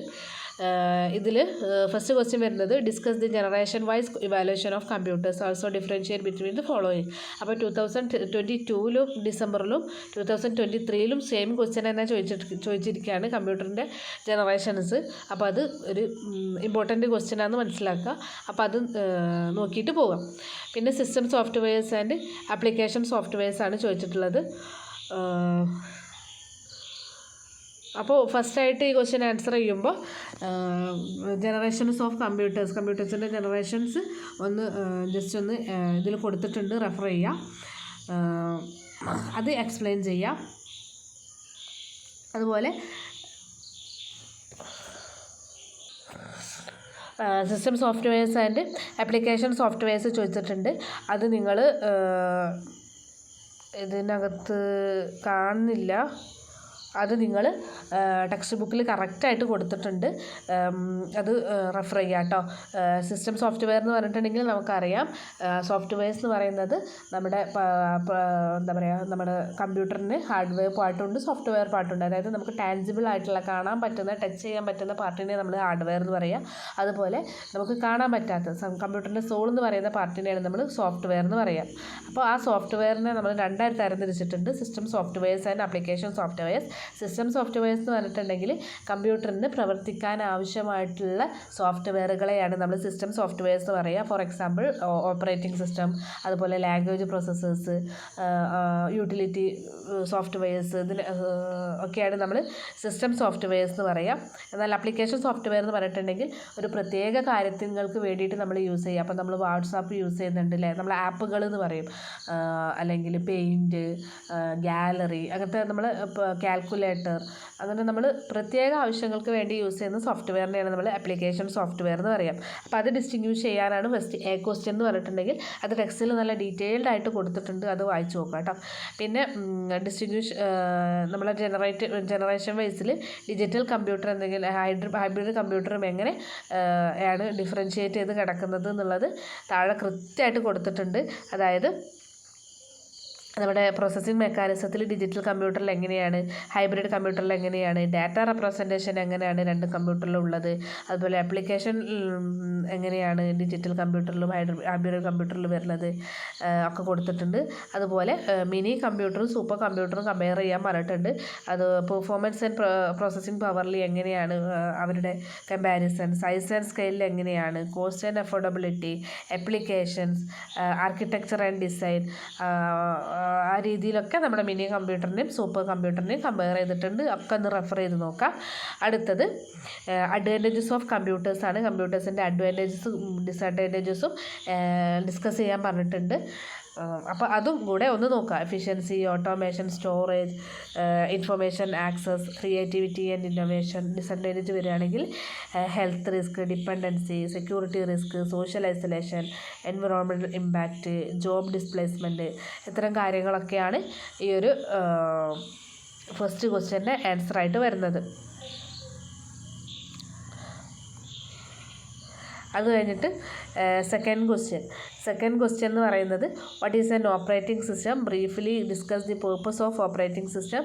ഇതിൽ ഫസ്റ്റ് ക്വസ്റ്റ്യൻ വരുന്നത് discuss the generation wise evaluation of computers, also differentiate between the following. അപ്പോൾ 2022 ഡിസംബറിലും 2023 സെയിം ക്വസ്റ്റ്യൻ തന്നെ ചോദിച്ചിരിക്കുകയാണ്, കമ്പ്യൂട്ടറിൻ്റെ ജനറേഷൻസ്. അപ്പോൾ അത് ഒരു ഇമ്പോർട്ടൻറ്റ് ക്വസ്റ്റ്യൻ ആണെന്ന് മനസ്സിലാക്കുക. അപ്പോൾ അത് നോക്കിയിട്ട് പോകാം. പിന്നെ system softwares and application softwares ആണ് ചോദിച്ചിട്ടുള്ളത്. അപ്പോൾ ഫസ്റ്റായിട്ട് ഈ ക്വസ്റ്റ്യൻ ആൻസർ ചെയ്യുമ്പോൾ ജനറേഷൻസ് ഓഫ് കമ്പ്യൂട്ടേഴ്സിൻ്റെ ജനറേഷൻസ് ജസ്റ്റ് ഒന്ന് ഇതിൽ കൊടുത്തിട്ടുണ്ട്, റെഫർ ചെയ്യാം. അത് എക്സ്പ്ലെയിൻ ചെയ്യാം. അതുപോലെ system softwares and application softwares ചോദിച്ചിട്ടുണ്ട്. അത് നിങ്ങൾ ഇതിനകത്ത് കാണുന്നില്ല, അത് നിങ്ങൾ ടെക്സ്റ്റ് ബുക്കിൽ കറക്റ്റായിട്ട് കൊടുത്തിട്ടുണ്ട്. അത് റെഫർ ചെയ്യുക കേട്ടോ. സിസ്റ്റം സോഫ്റ്റ്വെയർ എന്ന് പറഞ്ഞിട്ടുണ്ടെങ്കിൽ നമുക്കറിയാം, സോഫ്റ്റ്വെയർസ് എന്ന് പറയുന്നത് നമ്മുടെ എന്താ പറയുക, നമ്മുടെ കമ്പ്യൂട്ടറിന് ഹാർഡ്വെയർ പാർട്ടുണ്ട്, സോഫ്റ്റ്വെയർ പാർട്ടുണ്ട്. അതായത് നമുക്ക് ടാൻജിബിൾ ആയിട്ടുള്ള, കാണാൻ പറ്റുന്ന, ടച്ച് ചെയ്യാൻ പറ്റുന്ന പാർട്ടിനെ നമ്മൾ ഹാർഡ്വെയർ എന്ന് പറയുക. അതുപോലെ നമുക്ക് കാണാൻ പറ്റാത്ത കമ്പ്യൂട്ടറിൻ്റെ സോൾ എന്ന് പറയുന്ന പാർട്ടിനെയാണ് നമ്മൾ സോഫ്റ്റ്വെയർ എന്ന് പറയുക. അപ്പോൾ ആ സോഫ്റ്റ്വെയറിനെ നമ്മൾ രണ്ടായിട്ട് തരംതിരിച്ചിട്ടുണ്ട്, system softwares and application softwares. System softwares എന്ന് പറഞ്ഞിട്ടുണ്ടെങ്കിൽ കമ്പ്യൂട്ടറിന് പ്രവർത്തിക്കാൻ ആവശ്യമായിട്ടുള്ള സോഫ്റ്റ്വെയറുകളെയാണ് നമ്മൾ സിസ്റ്റം സോഫ്റ്റ്വെയർസ് എന്ന് പറയുക. ഫോർ എക്സാമ്പിൾ ഓപ്പറേറ്റിംഗ് സിസ്റ്റം, അതുപോലെ ലാംഗ്വേജ് പ്രോസസ്സേഴ്സ്, യൂട്ടിലിറ്റി സോഫ്റ്റ്വെയർസ്, ഇതിന് ഒക്കെയാണ് നമ്മൾ സിസ്റ്റം സോഫ്റ്റ്വെയർസ് എന്ന് പറയുക. എന്നാൽ ആപ്ലിക്കേഷൻ സോഫ്റ്റ്വെയർ എന്ന് പറഞ്ഞിട്ടുണ്ടെങ്കിൽ ഒരു പ്രത്യേക കാര്യങ്ങൾക്ക് വേണ്ടിയിട്ട് നമ്മൾ യൂസ് ചെയ്യുക. അപ്പോൾ നമ്മൾ വാട്സാപ്പ് യൂസ് ചെയ്യുന്നുണ്ട് അല്ലേ, നമ്മൾ ആപ്പുകൾ എന്ന് പറയും. അല്ലെങ്കിൽ പെയിൻറ്റ്, ഗാലറി, അങ്ങനത്തെ നമ്മൾ കാൽക്കുലേറ്റർ കാൽക്കുലേറ്റർ, അങ്ങനെ നമ്മൾ പ്രത്യേക ആവശ്യങ്ങൾക്ക് വേണ്ടി യൂസ് ചെയ്യുന്ന സോഫ്റ്റ്വെയറിനെയാണ് നമ്മൾ ആപ്ലിക്കേഷൻ സോഫ്റ്റ്വെയർ എന്ന് പറയാം. അപ്പോൾ അത് ഡിസ്റ്റിങ്വിഷ് ചെയ്യാനാണ് ഫസ്റ്റ് എ ക്വസ്റ്റ്യൻ എന്ന് പറഞ്ഞിട്ടുണ്ടെങ്കിൽ അത് ടെക്സ്റ്റിൽ നല്ല ഡീറ്റെയിൽഡ് ആയിട്ട് കൊടുത്തിട്ടുണ്ട്, അത് വായിച്ച് നോക്കാം കേട്ടോ. പിന്നെ ഡിസ്റ്റിങ്വിഷ് നമ്മളെ ജനറേഷൻ വൈസിൽ ഡിജിറ്റൽ കമ്പ്യൂട്ടർ എന്തെങ്കിലും ഹൈബ്രിഡ് കമ്പ്യൂട്ടറും എങ്ങനെ ആണ് ഡിഫറൻഷിയേറ്റ് ചെയ്ത് കിടക്കുന്നത് എന്നുള്ളത് താഴെ കൃത്യമായിട്ട് കൊടുത്തിട്ടുണ്ട്. അതായത് നമ്മുടെ പ്രോസസ്സിംഗ് മെക്കാനിസത്തിൽ ഡിജിറ്റൽ കമ്പ്യൂട്ടറിൽ എങ്ങനെയാണ്, ഹൈബ്രിഡ് കമ്പ്യൂട്ടറിൽ എങ്ങനെയാണ്, ഡാറ്റ റെപ്രസെൻറ്റേഷൻ എങ്ങനെയാണ് രണ്ട് കമ്പ്യൂട്ടറിലും ഉള്ളത്, അതുപോലെ ആപ്ലിക്കേഷൻ എങ്ങനെയാണ് ഡിജിറ്റൽ കമ്പ്യൂട്ടറിലും ഹൈബ്രിഡ് കമ്പ്യൂട്ടറിലും വരുന്നത് ഒക്കെ കൊടുത്തിട്ടുണ്ട്. അതുപോലെ മിനി കമ്പ്യൂട്ടറും സൂപ്പർ കമ്പ്യൂട്ടറും കമ്പയർ ചെയ്യാൻ പറഞ്ഞിട്ടുണ്ട്. അത് പെർഫോമൻസ് ആൻഡ് പ്രോസസ്സിംഗ് പവറിൽ എങ്ങനെയാണ് അവരുടെ കമ്പാരിസൺ, സൈസ് ആൻഡ് സ്കെയിലിൽ എങ്ങനെയാണ്, cost and affordability, applications, architecture and design, ആ രീതിയിലൊക്കെ നമ്മുടെ മിനി കമ്പ്യൂട്ടറിനെയും സൂപ്പർ കമ്പ്യൂട്ടറിനെയും കമ്പയർ ചെയ്തിട്ടുണ്ട്. ഒക്കെ ഒന്ന് റെഫർ ചെയ്ത് നോക്കാം. അടുത്തത് അഡ്വാൻറ്റേജസ് ഓഫ് കമ്പ്യൂട്ടേഴ്സാണ്. കമ്പ്യൂട്ടേഴ്സിൻ്റെ അഡ്വാൻറ്റേജസും ഡിസഡ്വാൻറ്റേജസും ഡിസ്കസ് ചെയ്യാൻ പറഞ്ഞിട്ടുണ്ട്. അപ്പോൾ അതും കൂടെ ഒന്ന് നോക്കാം. Efficiency, automation, storage, information access, creativity and innovation. Disadvantage വരികയാണെങ്കിൽ health risk, dependency, security risk, social isolation, environmental impact, job displacement, ഇത്തരം കാര്യങ്ങളൊക്കെയാണ് ഈ ഒരു ഫസ്റ്റ് ക്വസ്റ്റ്യൻ്റെ ആൻസറായിട്ട് വരുന്നത്. അത് കഴിഞ്ഞിട്ട് സെക്കൻഡ് ക്വസ്റ്റ്യൻ എന്ന് പറയുന്നത് what is an operating system, briefly discuss the purpose of operating system.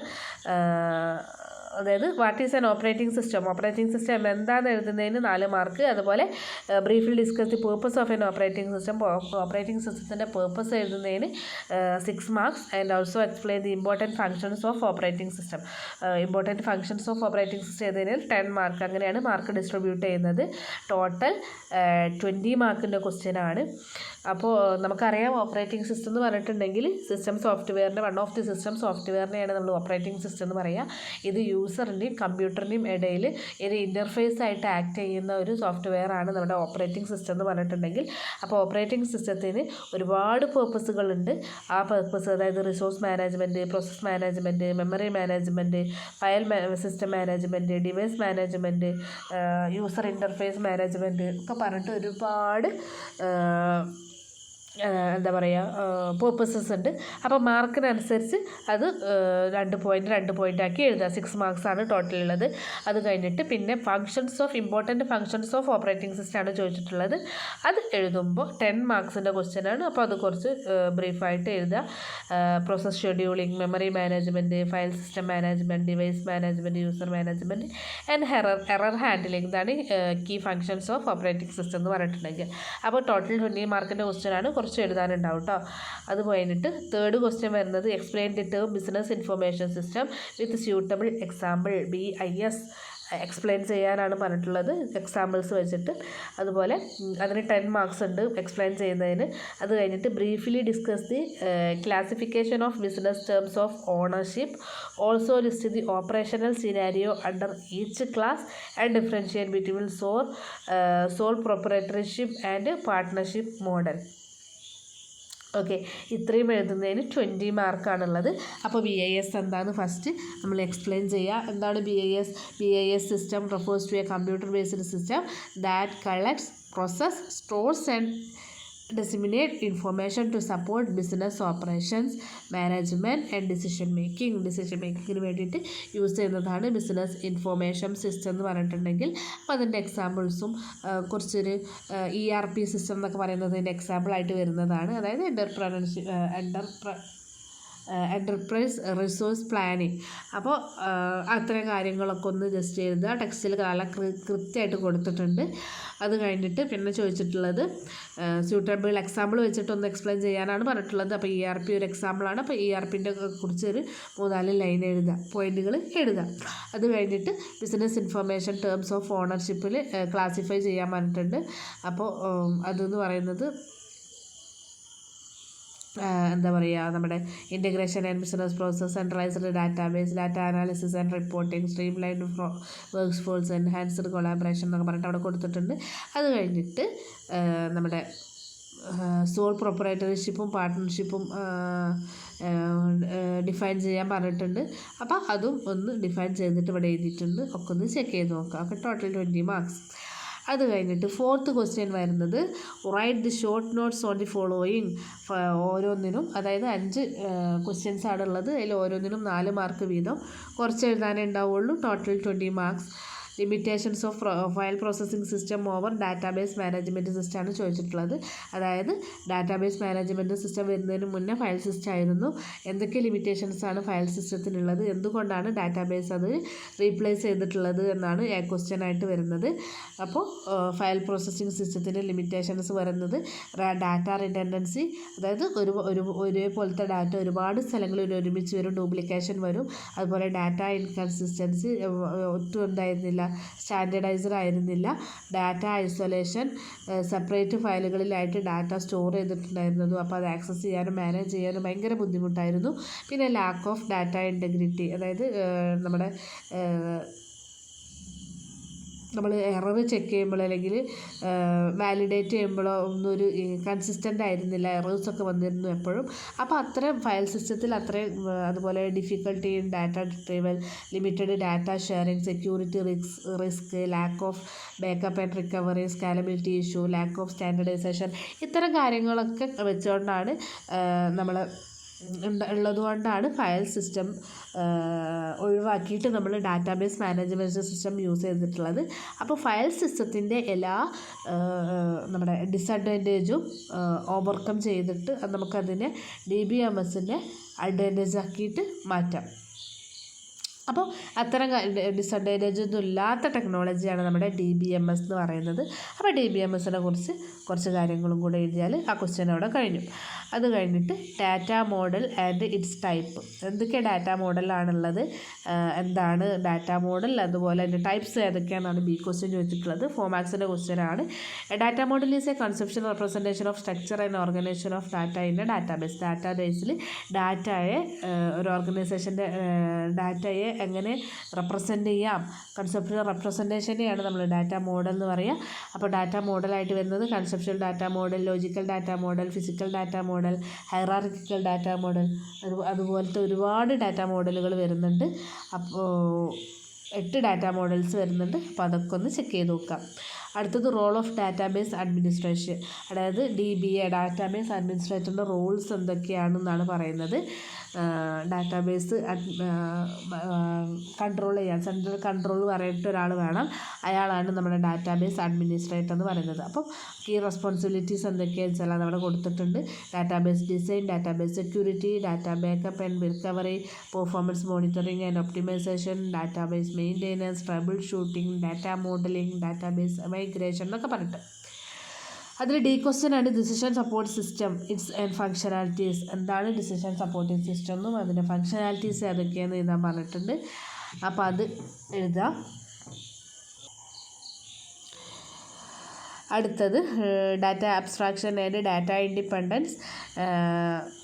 അതായത് what is an operating system എന്താണെന്ന് എഴുതുന്നതിന് 4 മാർക്ക്. അതുപോലെ briefly discuss the purpose of an operating system, operating സിസ്റ്റത്തിൻ്റെ പേർപ്പസ് എഴുതുന്നതിന് 6 marks. And also explain the important functions of operating system. Important functions of operating system എഴുതുന്നതിന് 10 mark. അങ്ങനെയാണ് mark distribute ചെയ്യുന്നത്. Total 20 മാർക്കിൻ്റെ ക്വസ്റ്റ്യനാണ്. അപ്പോൾ നമുക്കറിയാം ഓപ്പറേറ്റിംഗ് സിസ്റ്റം എന്ന് പറഞ്ഞിട്ടുണ്ടെങ്കിൽ സിസ്റ്റം സോഫ്റ്റ്വെയറിൻ്റെ വൺ ഓഫ് ദി സിസ്റ്റം സോഫ്റ്റ്വെയറിനെയാണ് നമ്മൾ ഓപ്പറേറ്റിംഗ് സിസ്റ്റം എന്ന് പറയുക. ഇത് യൂസറിൻ്റെയും കമ്പ്യൂട്ടറിൻ്റെയും ഇടയിൽ ഒരു ഇൻ്റർഫേസ് ആയിട്ട് ആക്ട് ചെയ്യുന്ന ഒരു സോഫ്റ്റ്വെയർ ആണ് നമ്മുടെ ഓപ്പറേറ്റിംഗ് സിസ്റ്റം എന്ന് പറഞ്ഞിട്ടുണ്ടെങ്കിൽ. അപ്പോൾ ഓപ്പറേറ്റിംഗ് സിസ്റ്റത്തിന് ഒരുപാട് പേർപ്പസുകളുണ്ട്. ആ പേർപ്പസ് അതായത് resource management, process management, memory management, file system management, device management, user interface management ഒക്കെ പറഞ്ഞിട്ട് ഒരുപാട് എന്താ പറയുക പേർപ്പസസ് ഉണ്ട്. അപ്പോൾ മാർക്കിനനുസരിച്ച് അത് 2 പോയിൻ്റ് ആക്കി എഴുതുക. 6 മാർക്സാണ് ടോട്ടൽ ഉള്ളത്. അത് കഴിഞ്ഞിട്ട് പിന്നെ ഇമ്പോർട്ടൻറ്റ് ഫങ്ഷൻസ് ഓഫ് ഓപ്പറേറ്റിംഗ് സിസ്റ്റമാണ് ചോദിച്ചിട്ടുള്ളത്. അത് എഴുതുമ്പോൾ 10 മാർക്സിൻ്റെ ക്വസ്റ്റ്യനാണ്. അപ്പോൾ അത് കുറച്ച് ബ്രീഫായിട്ട് എഴുതുക. Process scheduling, memory management, file system management, device management, user management and error handling. ഇതാണ് key functions of operating system എന്ന് പറഞ്ഞിട്ടുണ്ടെങ്കിൽ. അപ്പോൾ ടോട്ടൽ 20 മാർക്കിൻ്റെ ക്വസ്റ്റ്യനാണ്. കുറച്ച് എഴുതാനുണ്ടാവും കേട്ടോ. അത് കഴിഞ്ഞിട്ട് തേർഡ് ക്വസ്റ്റ്യൻ വരുന്നത് explain the term business information system with suitable example, BIS explain ചെയ്യാനാണ് പറഞ്ഞിട്ടുള്ളത് എക്സാമ്പിൾസ് വെച്ചിട്ട്. അതുപോലെ അതിന് 10 മാർക്സ് ഉണ്ട് എക്സ്പ്ലെയിൻ ചെയ്യുന്നതിന്. അത് കഴിഞ്ഞിട്ട് briefly discuss the classification of business terms of ownership, also list the operational scenario under each class and differentiate between soul proprietorship and partnership model. Okay, ഇത്രയും എഴുതുന്നതിന് 20 മാർക്കാണുള്ളത്. അപ്പോൾ BIS എന്താണെന്ന് ഫസ്റ്റ് നമ്മൾ എക്സ്പ്ലെയിൻ ചെയ്യുക. എന്താണ് BIS system refers to a computer based system that collects, process, stores and disseminate information to support business operations, management and decision makingന് വേണ്ടിയിട്ട് use ചെയ്യുന്നതാണ് ബിസിനസ് ഇൻഫോർമേഷൻ സിസ്റ്റം എന്ന് പറഞ്ഞിട്ടുണ്ടെങ്കിൽ. അപ്പോൾ അതിൻ്റെ എക്സാമ്പിൾസും കുറച്ചൊരു ERP സിസ്റ്റം എന്നൊക്കെ പറയുന്നതിൻ്റെ എക്സാമ്പിളായിട്ട് വരുന്നതാണ്. അതായത് എൻ്റർപ്രൈസ് റിസോഴ്സ് പ്ലാനിങ്. അപ്പോൾ അത്തരം കാര്യങ്ങളൊക്കെ ഒന്ന് ജസ്റ്റ് എഴുതുക. ടെക്സ്റ്റിൽ നല്ല കൃത്യമായിട്ട് കൊടുത്തിട്ടുണ്ട്. അത് കഴിഞ്ഞിട്ട് പിന്നെ ചോദിച്ചിട്ടുള്ളത് സ്യൂട്ടബിൾ എക്സാമ്പിൾ വെച്ചിട്ടൊന്ന് എക്സ്പ്ലെയിൻ ചെയ്യാനാണ് പറഞ്ഞിട്ടുള്ളത്. അപ്പോൾ ERP ഒരു എക്സാമ്പിളാണ്. അപ്പോൾ ERPൻ്റെ കുറിച്ചൊരു 3-4 ലൈൻ എഴുതുക, പോയിന്റുകൾ എഴുതുക. അത് കഴിഞ്ഞിട്ട് ബിസിനസ് ഇൻഫർമേഷൻ ടേംസ് ഓഫ് ഓണർഷിപ്പിൽ ക്ലാസിഫൈ ചെയ്യാൻ പറഞ്ഞിട്ടുണ്ട്. അപ്പോൾ അതെന്ന് പറയുന്നത് എന്താ പറയുക, നമ്മുടെ integration and business process, centralised database, data analysis and reporting, streamlined works force, enhanced collaboration എന്നൊക്കെ പറഞ്ഞിട്ട് അവിടെ കൊടുത്തിട്ടുണ്ട്. അത് കഴിഞ്ഞിട്ട് നമ്മുടെ സോൾ പ്രൊപ്പറേറ്റർഷിപ്പും പാർട്ട്ണർഷിപ്പും ഡിഫൈൻ ചെയ്യാൻ പറഞ്ഞിട്ടുണ്ട്. അപ്പോൾ അതും ഒന്ന് ഡിഫൈൻ ചെയ്തിട്ട് ഇവിടെ എഴുതിയിട്ടുണ്ട്. ഒക്കെ ഒന്ന് ചെക്ക് ചെയ്ത് നോക്കാം. അപ്പോൾ ടോട്ടൽ 20 മാർക്സ്. അത് കഴിഞ്ഞിട്ട് 4th ക്വസ്റ്റ്യൻ വരുന്നത് write the short notes on the following. ഓരോന്നിനും അതായത് 5 ക്വസ്റ്റ്യൻസ് ആണ് ഉള്ളത്. അതിൽ ഓരോന്നിനും 4 മാർക്ക് വീതം. കുറച്ച് എഴുതാനേ ഉണ്ടാവുള്ളൂ. Total 20 marks. Limitations of file processing system over database management സിസ്റ്റമാണ് ചോദിച്ചിട്ടുള്ളത്. അതായത് ഡാറ്റാബേസ് മാനേജ്മെൻറ്റ് സിസ്റ്റം വരുന്നതിന് മുന്നേ ഫയൽ സിസ്റ്റം ആയിരുന്നു. എന്തൊക്കെ ലിമിറ്റേഷൻസാണ് ഫയൽ സിസ്റ്റത്തിനുള്ളത്, എന്തുകൊണ്ടാണ് ഡാറ്റാബേസ് അത് റീപ്ലേസ് ചെയ്തിട്ടുള്ളത് എന്നാണ് ക്വസ്റ്റ്യൻ ആയിട്ട് വരുന്നത്. അപ്പോൾ ഫയൽ പ്രോസസ്സിംഗ് സിസ്റ്റത്തിൻ്റെ ലിമിറ്റേഷൻസ് വരുന്നത് ഡാറ്റ റിഡൻഡൻസി, അതായത് ഒരേപോലത്തെ ഡാറ്റ ഒരുപാട് സ്ഥലങ്ങളിൽ ഒരുമിച്ച് വരും, ഡ്യൂപ്ലിക്കേഷൻ വരും. അതുപോലെ ഡാറ്റ ഇൻകൺസിസ്റ്റൻസി, ഒട്ടും ഉണ്ടായിരുന്നില്ല, സ്റ്റാൻഡേർഡൈസർ ആയിരുന്നില്ല. ഡാറ്റ ഐസൊലേഷൻ, സെപ്പറേറ്റ് ഫയലുകളിലായിട്ട് ഡാറ്റ സ്റ്റോർ ചെയ്തിട്ടുണ്ടായിരുന്നതും അപ്പോൾ അത് ആക്സസ് ചെയ്യാനും മാനേജ് ചെയ്യാനും ഭയങ്കര ബുദ്ധിമുട്ടായിരുന്നു. പിന്നെ ലാക്ക് ഓഫ് ഡാറ്റ ഇൻറ്റഗ്രിറ്റി, അതായത് നമ്മൾ എറർ ചെക്ക് ചെയ്യുമ്പോൾ അല്ലെങ്കിൽ വാലിഡേറ്റ് ചെയ്യുമ്പോഴോ ഒന്നും ഒരു കൺസിസ്റ്റൻ്റ് ആയിരുന്നില്ല, എറേഴ്സൊക്കെ വന്നിരുന്നു എപ്പോഴും. അപ്പോൾ അത്രയും ഫയൽ സിസ്റ്റത്തിൽ അത്രയും, അതുപോലെ difficulty in data retrieval, limited data sharing, security risk, lack of backup and recovery, scalability issue, lack of standardisation, ഇത്തരം കാര്യങ്ങളൊക്കെ വെച്ചുകൊണ്ടാണ് ഉള്ളതുകൊണ്ടാണ് ഫയൽ സിസ്റ്റം ഒഴിവാക്കിയിട്ട് നമ്മൾ ഡാറ്റാബേസ് മാനേജ്മെൻറ്റ് സിസ്റ്റം യൂസ് ചെയ്തിട്ടുള്ളത്. അപ്പോൾ ഫയൽ സിസ്റ്റത്തിൻ്റെ എല്ലാ നമ്മുടെ ഡിസഡ്വാൻറ്റേജും ഓവർകം ചെയ്തിട്ട് നമുക്കതിനെ DBMSൻ്റെ അഡ്വാൻറ്റേജ് ആക്കിയിട്ട് മാറ്റാം. അപ്പോൾ അത്തരം ഡിസഡ്വാൻറ്റേജ് ഒന്നും ഇല്ലാത്ത ടെക്നോളജിയാണ് നമ്മുടെ DBMS എന്ന് പറയുന്നത്. അപ്പോൾ DBMSനെ കുറിച്ച് കുറച്ച് കാര്യങ്ങളും കൂടെ എഴുതിയാൽ ആ ക്വസ്റ്റ്യൻ അവിടെ കഴിഞ്ഞു. അത് കഴിഞ്ഞിട്ട് data model and it's type, എന്തൊക്കെ ഡാറ്റ മോഡലാണുള്ളത്, എന്താണ് ഡാറ്റ മോഡൽ, അതുപോലെ അതിൻ്റെ ടൈപ്സ് ഏതൊക്കെയാണെന്നാണ് B ക്വസ്റ്റ്യൻ ചോദിച്ചിട്ടുള്ളത്. 4 മാർക്സിൻ്റെ ക്വസ്റ്റ്യൻ ആണ്. Data model is A conception representation of structure and organisation of data in A database. ഡാറ്റാബേസിൽ ഡാറ്റയെ, ഒരു ഓർഗനൈസേഷൻ്റെ ഡാറ്റയെ എങ്ങനെ റെപ്രസെൻ്റ് ചെയ്യാം, കൺസെപ്റ്റുവൽ റെപ്രസെൻറ്റേഷനെയാണ് നമ്മൾ ഡാറ്റ മോഡൽ എന്ന് പറയുക. അപ്പോൾ ഡാറ്റ മോഡലായിട്ട് വരുന്നത് conceptual data model, logical data model, physical data model, hierarchical data model, അതുപോലത്തെ ഒരുപാട് ഡാറ്റ മോഡലുകൾ വരുന്നുണ്ട്. അപ്പോൾ 8 ഡാറ്റ മോഡൽസ് വരുന്നുണ്ട്. അപ്പോൾ അതൊക്കെ ഒന്ന് ചെക്ക് ചെയ്ത് നോക്കാം. അടുത്തത് റോൾ ഓഫ് ഡാറ്റാബേസ് അഡ്മിനിസ്ട്രേഷൻ, അതായത് DBA ഡാറ്റാബേസ് അഡ്മിനിസ്ട്രേറ്ററിൻ്റെ റോൾസ് എന്തൊക്കെയാണെന്നാണ് പറയുന്നത്. ഡാറ്റാബേസ് കൺട്രോൾ ചെയ്യാൻ സെൻട്രൽ കൺട്രോൾ പറയേണ്ട ഒരാൾ വേണം, അയാളാണ് നമ്മുടെ ഡാറ്റാബേസ് അഡ്മിനിസ്ട്രേറ്റർ എന്ന് പറയുന്നത്. അപ്പം കീ റെസ്പോൺസിബിലിറ്റീസ് എന്തൊക്കെയാണെന്ന് വെച്ചാൽ അത് അവിടെ കൊടുത്തിട്ടുണ്ട്. Database design, database security, data backup and recovery, performance monitoring and optimisation, database maintenance, troubleshooting, data modelling, database migration എന്നൊക്കെ പറഞ്ഞിട്ട്. അതിൽ D ക്വസ്റ്റ്യൻ ആണ് decision support system its and functionalities. എന്താണ് ഡിസിഷൻ സപ്പോർട്ടിംഗ് സിസ്റ്റം എന്നും അതിൻ്റെ functionalities ഏതൊക്കെയാണെന്ന് എഴുതാൻ പറഞ്ഞിട്ടുണ്ട്. അപ്പോൾ അത് എഴുതാം. അടുത്തത് data abstraction and data independence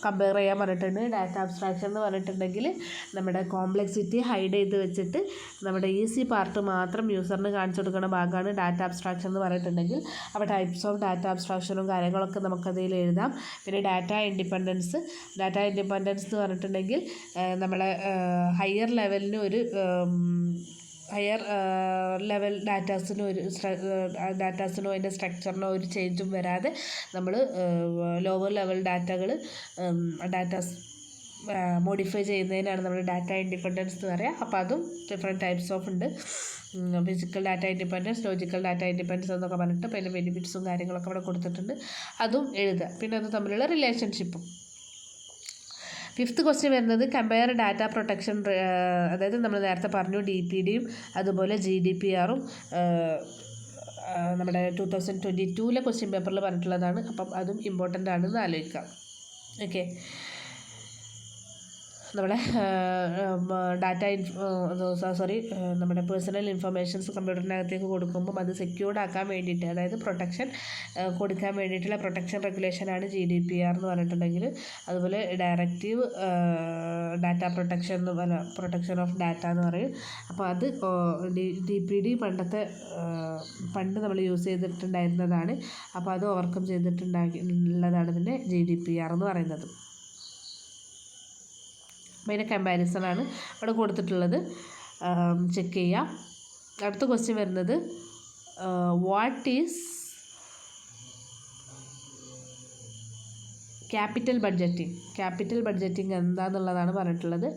compare ചെയ്യാൻ പറഞ്ഞിട്ടുണ്ട്. ഡാറ്റ അബ്സ്ട്രാക്ഷൻ എന്ന് പറഞ്ഞിട്ടുണ്ടെങ്കിൽ നമ്മുടെ കോംപ്ലക്സിറ്റി ഹൈഡ് ചെയ്ത് വെച്ചിട്ട് നമ്മുടെ ഈസി പാർട്ട് മാത്രം യൂസറിന് കാണിച്ചു കൊടുക്കുന്ന ഭാഗമാണ് ഡാറ്റ അബ്സ്ട്രാക്ഷൻ എന്ന് പറഞ്ഞിട്ടുണ്ടെങ്കിൽ. അപ്പോൾ ടൈപ്സ് ഓഫ് ഡാറ്റ അബ്സ്ട്രാക്ഷനും കാര്യങ്ങളൊക്കെ നമുക്കതിൽ എഴുതാം. പിന്നെ ഡാറ്റ ഇൻഡിപെൻഡൻസ് എന്ന് പറഞ്ഞിട്ടുണ്ടെങ്കിൽ നമ്മളെ ഹയർ ലെവലിന് ഒരു ഹയർ ലെവൽ ഡാറ്റാസിനോ അതിൻ്റെ സ്ട്രക്ചറിനോ ഒരു ചേഞ്ചും വരാതെ നമ്മൾ ലോവർ ലെവൽ ഡാറ്റാസ് മോഡിഫൈ ചെയ്യുന്നതിനാണ് നമ്മൾ ഡാറ്റ ഇൻഡിപെൻഡൻസ് എന്ന് പറയുക. അപ്പോൾ അതും ഡിഫറെൻറ്റ് ടൈപ്സ് ഓഫ് ഉണ്ട്. Physical data independence, logical data independence എന്നൊക്കെ പറഞ്ഞിട്ട് പിന്നെ ബെനിഫിറ്റ്സും കാര്യങ്ങളൊക്കെ അവിടെ കൊടുത്തിട്ടുണ്ട്. അതും എഴുതുക. പിന്നെ അത് തമ്മിലുള്ള റിലേഷൻഷിപ്പും. 5th ക്വസ്റ്റ്യൻ വരുന്നത് കമ്പയർ ഡാറ്റ പ്രൊട്ടക്ഷൻ, അതായത് നമ്മൾ നേരത്തെ പറഞ്ഞു DPDയും അതുപോലെ GDPRഉം നമ്മുടെ 2022 ക്വസ്റ്റ്യൻ പേപ്പറിൽ പറഞ്ഞിട്ടുള്ളതാണ്. അപ്പം അതും ഇമ്പോർട്ടൻ്റ് ആണെന്ന് ആലോചിക്കാം. ഓക്കെ, നമ്മുടെ നമ്മുടെ പേഴ്സണൽ ഇൻഫർമേഷൻസ് കമ്പ്യൂട്ടറിനകത്തേക്ക് കൊടുക്കുമ്പം അത് സെക്യൂർഡ് ആക്കാൻ വേണ്ടിയിട്ട്, അതായത് പ്രൊട്ടക്ഷൻ കൊടുക്കാൻ വേണ്ടിയിട്ടുള്ള പ്രൊട്ടക്ഷൻ റെഗുലേഷനാണ് GDPR എന്ന് പറഞ്ഞിട്ടുണ്ടെങ്കിൽ. അതുപോലെ directive data protection of data എന്ന് പറയും. അപ്പോൾ അത് DPD പണ്ട് നമ്മൾ യൂസ് ചെയ്തിട്ടുണ്ടായിരുന്നതാണ്. അപ്പോൾ അത് ഓവർകം ചെയ്തിട്ടുള്ളതാണ് പിന്നെ GDPR എന്ന് പറയുന്നത്. അതിൻ്റെ കമ്പാരിസണാണ് അവിടെ കൊടുത്തിട്ടുള്ളത്, ചെക്ക് ചെയ്യുക. അടുത്ത ക്വസ്റ്റ്യൻ വരുന്നത് വാട്ട് ഈസ് ക്യാപിറ്റൽ ബഡ്ജറ്റിംഗ് എന്താണെന്നുള്ളതാണ് പറഞ്ഞിട്ടുള്ളത്.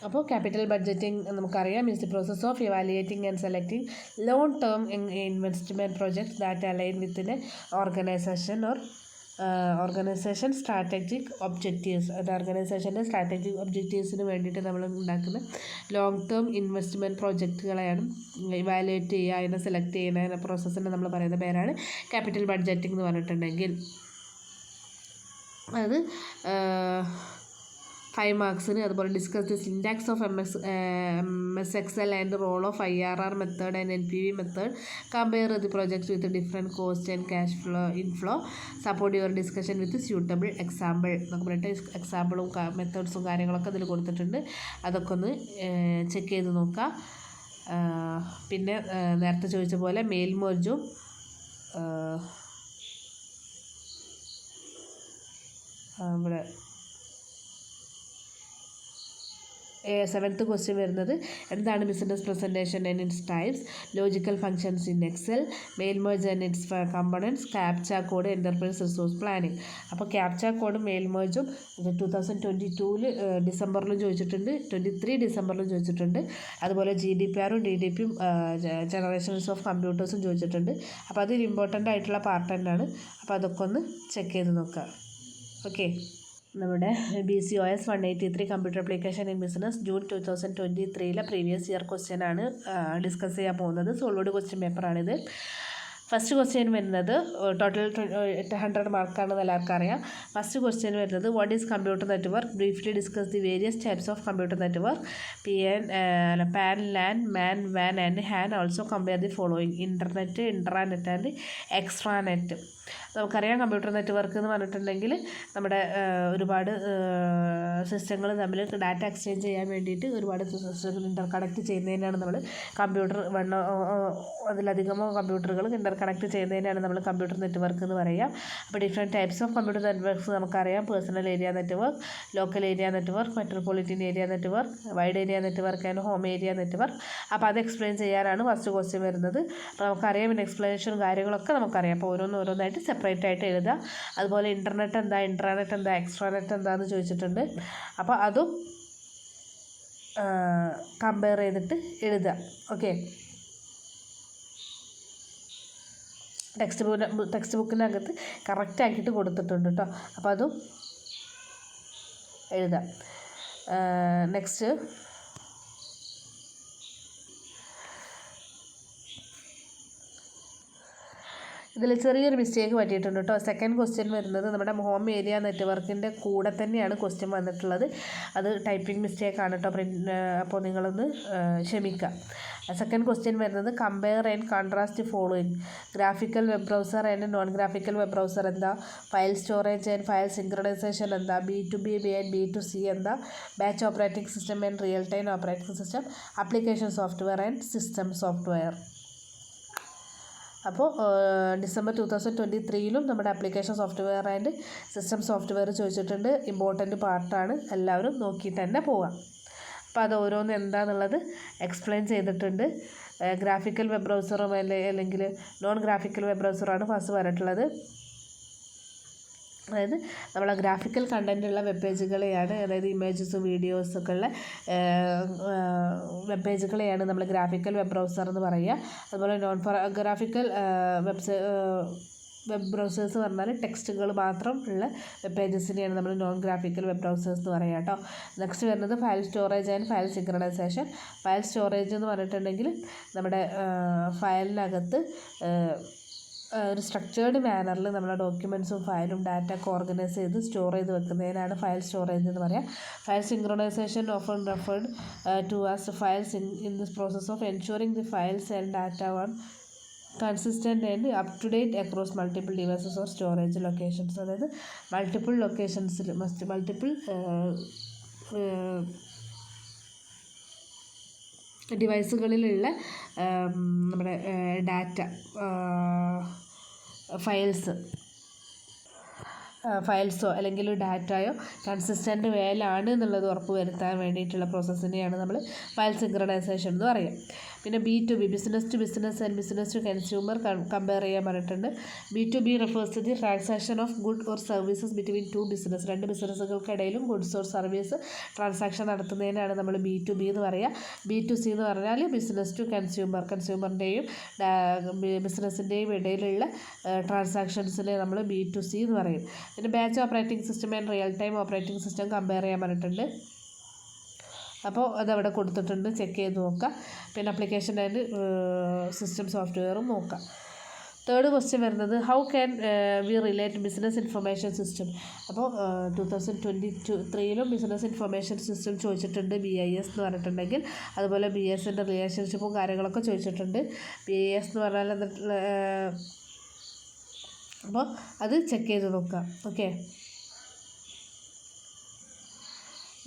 അപ്പോൾ ക്യാപിറ്റൽ ബഡ്ജറ്റിംഗ് നമുക്കറിയാം is the process of evaluating and selecting long term investment projects that align within organisation strategic objectives. ഒരു ഓർഗനൈസേഷൻ്റെ സ്ട്രാറ്റജിക് ഒബ്ജക്റ്റീവ്സിന് വേണ്ടിയിട്ട് നമ്മൾ ഉണ്ടാക്കുന്ന ലോങ് ടേം ഇൻവെസ്റ്റ്മെൻറ്റ് പ്രോജക്റ്റുകളെയാണ് ഇവാലുവേറ്റ് ചെയ്യുക, അതിനെ സെലക്ട് ചെയ്യുന്ന പ്രോസസ്സിനെ നമ്മൾ പറയുന്ന പേരാണ് ക്യാപിറ്റൽ ബഡ്ജറ്റിംഗ് എന്ന് പറഞ്ഞിട്ടുണ്ടെങ്കിൽ. അത് 5 മാർക്സിന്. അതുപോലെ discuss the syntax of MS Excel and role of IRR method and NPV method, compare the projects with different cost and cash flow inflow, support your discussion with suitable example എന്നൊക്കെ പറഞ്ഞിട്ട് എക്സാമ്പിളും മെത്തേഡ്സും കാര്യങ്ങളൊക്കെ അതിൽ കൊടുത്തിട്ടുണ്ട്. അതൊക്കെ ഒന്ന് ചെക്ക് ചെയ്ത് നോക്കുക. പിന്നെ നേരത്തെ ചോദിച്ച പോലെ മേൽമോർജും ഇവിടെ 7th ക്വസ്റ്റ്യൻ വരുന്നത് എന്താണ് business presentation and its types, logical functions in Excel, mail merge and its components, captcha code, enterprise resource planning. അപ്പോൾ ക്യാപ്ച കോഡും മെയിൽ മെർജും 2022 ഡിസംബറിലും ചോദിച്ചിട്ടുണ്ട്, 23 ഡിസംബറിലും ചോദിച്ചിട്ടുണ്ട്. അതുപോലെ GDPRും DDPയും ജനറേഷൻസ് ഓഫ് കമ്പ്യൂട്ടേഴ്സും ചോദിച്ചിട്ടുണ്ട്. അപ്പോൾ അതിൽ ഇമ്പോർട്ടൻ്റ് ആയിട്ടുള്ള പാർട്ട് തന്നെയാണ്. അപ്പോൾ അതൊക്കെ ഒന്ന് ചെക്ക് ചെയ്ത് നോക്കുക. ഓക്കെ, നമ്മുടെ BCOS 183 computer application in business June 2023 previous year question ആണ് ഡിസ്കസ് ചെയ്യാൻ പോകുന്നത്. സോൾവ്ഡ് ക്വസ്റ്റ്യൻ പേപ്പറാണിത്. ഫസ്റ്റ് ക്വസ്റ്റ്യൻ വരുന്നത് ടോട്ടൽ 100 മാർക്കാണെന്ന് എല്ലാവർക്കും അറിയാം. ഫസ്റ്റ് ക്വസ്റ്റ്യൻ വരുന്നത് what is computer network, briefly discuss the various types of computer network, PAN, LAN, MAN, WAN and HAN. Also compare the following internet, intranet and extranet. നമുക്കറിയാം computer network എന്ന് പറഞ്ഞിട്ടുണ്ടെങ്കിൽ നമ്മുടെ ഒരുപാട് സിസ്റ്റങ്ങൾ തമ്മിൽ ഡാറ്റ എക്സ്ചേഞ്ച് ചെയ്യാൻ വേണ്ടിയിട്ട് ഒരുപാട് സിസ്റ്റങ്ങൾ ഇൻ്റർ കണക്ട് ചെയ്യുന്നതിനാണ് നമ്മൾ കമ്പ്യൂട്ടർ അതിലധികമോ കമ്പ്യൂട്ടറുകൾ ഇൻ്റർ കണക്ട് ചെയ്യുന്നതിനാണ് നമ്മൾ കമ്പ്യൂട്ടർ നെറ്റ്വർക്ക് എന്ന് പറയുക. അപ്പോൾ different types of computer networks നമുക്കറിയാം. Personal area network, local area network, metropolitan area network, wide area network and home area network. അപ്പോൾ അത് എക്സ്പ്ലെയിൻ ചെയ്യാനാണ് ഫസ്റ്റ് ക്വസ്റ്റ്യൻ വരുന്നത്. അപ്പോൾ നമുക്കറിയാം പിന്നെ എക്സ്പ്ലനേഷനും കാര്യങ്ങളൊക്കെ നമുക്കറിയാം. അപ്പോൾ ഓരോന്നായിട്ട് സെപ്പറേറ്റ് ആയിട്ട് എഴുതുക. അതുപോലെ ഇൻ്റർനെറ്റ് എന്താ, ഇൻട്രാനെറ്റ് എന്താ, എക്സ്ട്രാനെറ്റ് എന്താണെന്ന് ചോദിച്ചിട്ടുണ്ട്. അപ്പോൾ അതും കമ്പയർ ചെയ്തിട്ട് എഴുതുക. ഓക്കെ, ടെക്സ്റ്റ് ബുക്കിനകത്ത് കറക്റ്റ് ആക്കിയിട്ട് കൊടുത്തിട്ടുണ്ട് കേട്ടോ. അപ്പോൾ അതും എഴുതാം. നെക്സ്റ്റ് ഇതിൽ ചെറിയൊരു മിസ്റ്റേക്ക് പറ്റിയിട്ടുണ്ട് കേട്ടോ. സെക്കൻഡ് ക്വസ്റ്റ്യൻ വരുന്നത് നമ്മുടെ ഹോം ഏരിയ നെറ്റ്വർക്കിൻ്റെ കൂടെ തന്നെയാണ് ക്വസ്റ്റ്യൻ വന്നിട്ടുള്ളത്. അത് ടൈപ്പിംഗ് മിസ്റ്റേക്കാണ് കേട്ടോ. അപ്പോൾ നിങ്ങളൊന്ന് ക്ഷമിക്കുക. സെക്കൻഡ് ക്വസ്റ്റ്യൻ വരുന്നത് compare and contrast following, graphical web browser and non graphical web browser എന്താ, file storage and file synchronisation എന്താ, B2B ആൻഡ് B2C എന്താ, batch operating system and real time operating system, application software and system software. അപ്പോൾ December 2023 നമ്മുടെ application software and system software ചോദിച്ചിട്ടുണ്ട്. Important പാർട്ടാണ്, എല്ലാവരും നോക്കിയിട്ട് തന്നെ പോകാം. അപ്പോൾ അത് ഓരോന്ന് എന്താണെന്നുള്ളത് എക്സ്പ്ലെയിൻ ചെയ്തിട്ടുണ്ട്. ഗ്രാഫിക്കൽ വെബ് ബ്രൗസറും അല്ലെങ്കിൽ നോൺ ഗ്രാഫിക്കൽ വെബ് ബ്രൗസറാണ് ഫസ്റ്റ് പറഞ്ഞിട്ടുള്ളത്. അതായത് നമ്മളെ ഗ്രാഫിക്കൽ കണ്ടൻറ്റുള്ള വെബ് പേജുകളെയാണ്, അതായത് ഇമേജസും വീഡിയോസൊക്കെ ഉള്ള വെബ് പേജുകളെയാണ് നമ്മൾ ഗ്രാഫിക്കൽ വെബ് ബ്രൗസർ എന്ന് പറയുക. അതുപോലെ നോൺ ഗ്രാഫിക്കൽ വെബ് ബ്രൗസേഴ്സ് പറഞ്ഞാൽ ടെക്സ്റ്റുകൾ മാത്രം ഉള്ള വെബ് പേജസിനെയാണ് നമ്മൾ നോൺ ഗ്രാഫിക്കൽ വെബ് ബ്രൗസേഴ്സ് എന്ന് പറയുക കേട്ടോ. നെക്സ്റ്റ് വരുന്നത് file storage and file synchronisation. File storage എന്ന് പറഞ്ഞിട്ടുണ്ടെങ്കിൽ നമ്മുടെ ഫയലിനകത്ത് ഒരു സ്ട്രക്ചേർഡ് മാനറിൽ നമ്മളെ ഡോക്യുമെൻറ്റ്സും ഫയലും ഡാറ്റ ഒക്കെ ഓർഗനൈസ് ചെയ്ത് സ്റ്റോർ ചെയ്ത് വെക്കുന്നതിനാണ് ഫയൽ സ്റ്റോറേജ് എന്ന് പറയുക. File synchronization often referred to as files in this process of ensuring the files and data one consistent and up to date across multiple devices or storage locations. അതായത് multiple ലൊക്കേഷൻസിൽ multiple ഡിവൈസുകളിലുള്ള നമ്മുടെ data files. ഫയൽസോ അല്ലെങ്കിൽ ഡാറ്റയോ consistent വേലാണ് എന്നുള്ളത് ഉറപ്പ് വരുത്താൻ വേണ്ടിയിട്ടുള്ള പ്രോസസ്സിനെയാണ് നമ്മൾ ഫയൽ സിങ്ക്രണൈസേഷൻ എന്ന് പറയുക. പിന്നെ B2B business to business and business to consumer compare ചെയ്യാൻ പറഞ്ഞിട്ടുണ്ട്. B2B refers to the transaction of good or services between two business. രണ്ട് ബിസിനസ്സുകൾക്കിടയിലും ഗുഡ്സ് ഓർ സർവീസ് ട്രാൻസാക്ഷൻ നടത്തുന്നതിനാണ് നമ്മൾ B2B എന്ന് പറയുക. B2C എന്ന് പറഞ്ഞാൽ ബിസിനസ് ടു കൺസ്യൂമറിൻ്റെയും ബിസിനസ്സിൻ്റെയും ഇടയിലുള്ള ട്രാൻസാക്ഷൻസിനെ നമ്മൾ B2C എന്ന് പറയും. പിന്നെ batch operating system and real time operating system compare ചെയ്യാൻ പറഞ്ഞിട്ടുണ്ട്. അപ്പോൾ അതവിടെ കൊടുത്തിട്ടുണ്ട്, ചെക്ക് ചെയ്ത് നോക്കാം. പിന്നെ ആപ്ലിക്കേഷൻ ആൻഡ് സിസ്റ്റം സോഫ്റ്റ്വെയറും നോക്കാം. തേർഡ് ക്വസ്റ്റ്യൻ വരുന്നത് how can we relate business information system. അപ്പോൾ 2023 ബിസിനസ് ഇൻഫർമേഷൻ സിസ്റ്റം ചോദിച്ചിട്ടുണ്ട്, BIS എന്ന് പറഞ്ഞിട്ടുണ്ടെങ്കിൽ. അതുപോലെ BSൻ്റെ റിലേഷൻഷിപ്പും കാര്യങ്ങളൊക്കെ ചോദിച്ചിട്ടുണ്ട്. BIS എന്ന് പറഞ്ഞാൽ എന്നിട്ടുള്ള അപ്പോൾ അത് ചെക്ക് ചെയ്ത് നോക്കാം. Okay,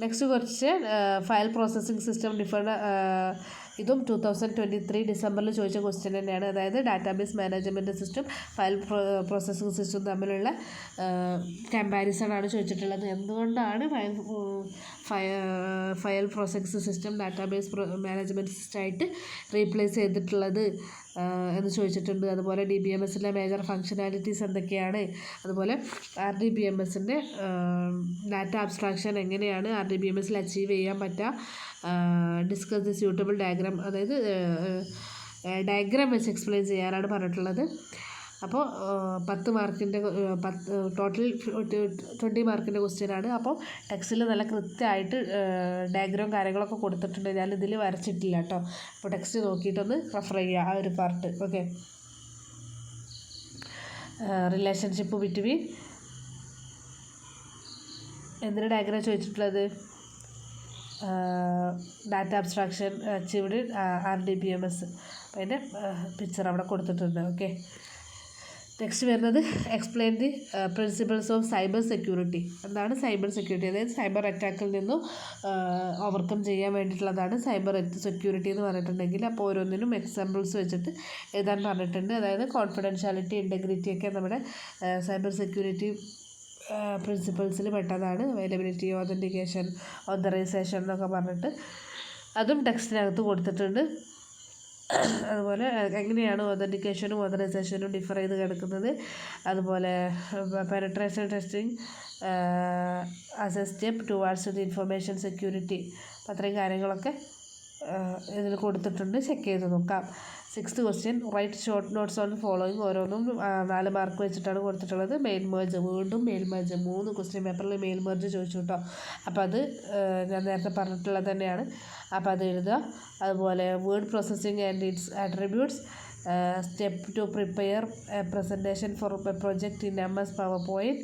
next question file processing system different. ഇതും 2023 ഡിസംബറിൽ ചോദിച്ച ക്വസ്റ്റ്യൻ തന്നെയാണ്. അതായത് database management system, file processing system തമ്മിലുള്ള കമ്പാരിസൺ ആണ് ചോദിച്ചിട്ടുള്ളത്. എന്തുകൊണ്ടാണ് file processing system database management സിസ്റ്റമായിട്ട് റീപ്ലേസ് ചെയ്തിട്ടുള്ളത് എന്ന് ചോദിച്ചിട്ടുണ്ട്. അതുപോലെ DBMSൻ്റെ മേജർ ഫങ്ഷനാലിറ്റീസ് എന്തൊക്കെയാണ്, അതുപോലെ RDBMSൻ്റെ ഡാറ്റ അബ്സ്ട്രാക്ഷൻ എങ്ങനെയാണ് RDBMSൽ അച്ചീവ് ചെയ്യാൻ പറ്റുക, ഡിസ്കസ് ദി സ്യൂട്ടബിൾ ഡയഗ്രാം, അതായത് ഡയഗ്രാം വെച്ച് എക്സ്പ്ലെയിൻ ചെയ്യാനാണ് പറഞ്ഞിട്ടുള്ളത്. അപ്പോൾ 10 മാർക്കിൻ്റെ ടോട്ടൽ 20 മാർക്കിൻ്റെ ക്വസ്റ്റ്യനാണ്. അപ്പോൾ ടെക്സ്റ്റിൽ നല്ല കൃത്യമായിട്ട് ഡയഗ്രാം കാര്യങ്ങളൊക്കെ കൊടുത്തിട്ടുണ്ട്. ഞാനിതിൽ വരച്ചിട്ടില്ല കേട്ടോ. അപ്പോൾ ടെക്സ്റ്റ് നോക്കിയിട്ടൊന്ന് റെഫർ ചെയ്യുക ആ ഒരു പാർട്ട്. ഓക്കെ, റിലേഷൻഷിപ്പ് ബിറ്റ്വീൻ എന്തിന് ഡയഗ്രാം ചോദിച്ചിട്ടുള്ളത്, ഡാറ്റ അബ്സ്ട്രാക്ഷൻ അച്ചീവ്ഡ് RDBMS. അപ്പോൾ അതിൻ്റെ പിക്ചർ അവിടെ കൊടുത്തിട്ടുണ്ട്. ഓക്കെ, നെക്സ്റ്റ് വരുന്നത് explain the principles of cyber security. എന്താണ് സൈബർ സെക്യൂരിറ്റി? അതായത് സൈബർ അറ്റാക്കിൽ നിന്നും ഓവർകം ചെയ്യാൻ വേണ്ടിയിട്ടുള്ളതാണ് സൈബർ സെക്യൂരിറ്റി എന്ന് പറഞ്ഞിട്ടുണ്ടെങ്കിൽ. അപ്പോൾ ഓരോന്നിനും എക്സാമ്പിൾസ് വെച്ചിട്ട് എഴുതാൻ പറഞ്ഞിട്ടുണ്ട്. അതായത് കോൺഫിഡൻഷ്യാലിറ്റി, ഇൻറ്റഗ്രിറ്റി ഒക്കെ നമ്മുടെ സൈബർ സെക്യൂരിറ്റി പ്രിൻസിപ്പിൾസിൽ പെട്ടതാണ്. അവൈലബിലിറ്റി, ഓതൻറ്റിക്കേഷൻ, ഓതറൈസേഷൻ എന്നൊക്കെ പറഞ്ഞിട്ട് അതും ടെക്സ്റ്റിനകത്ത് കൊടുത്തിട്ടുണ്ട്. അതുപോലെ എങ്ങനെയാണ് ഓതൻറ്റിക്കേഷനും ഓതറൈസേഷനും ഡിഫർ ചെയ്ത് കിടക്കുന്നത്, അതുപോലെ penetration testing as A step towards the information security. അപ്പോൾ അത്രയും കാര്യങ്ങളൊക്കെ ഇതിൽ കൊടുത്തിട്ടുണ്ട്, ചെക്ക് ചെയ്ത് നോക്കാം. 6th question write short notes on following. ഓരോന്നും 4 മാർക്ക് വെച്ചിട്ടാണ് കൊടുത്തിട്ടുള്ളത്. മെയിൽ മെർജ്, വീണ്ടും മെയിൽ മെർജ് 3 ക്വസ്റ്റ്യൻ പേപ്പറിൽ മെയിൽ മെർജ് ചോദിച്ചു കേട്ടോ. അപ്പോൾ അത് ഞാൻ നേരത്തെ പറഞ്ഞിട്ടുള്ളത് തന്നെയാണ്. അപ്പോൾ അത് എഴുതുക. അതുപോലെ word processing and its attributes, step to prepare a presentation for a project in MS PowerPoint.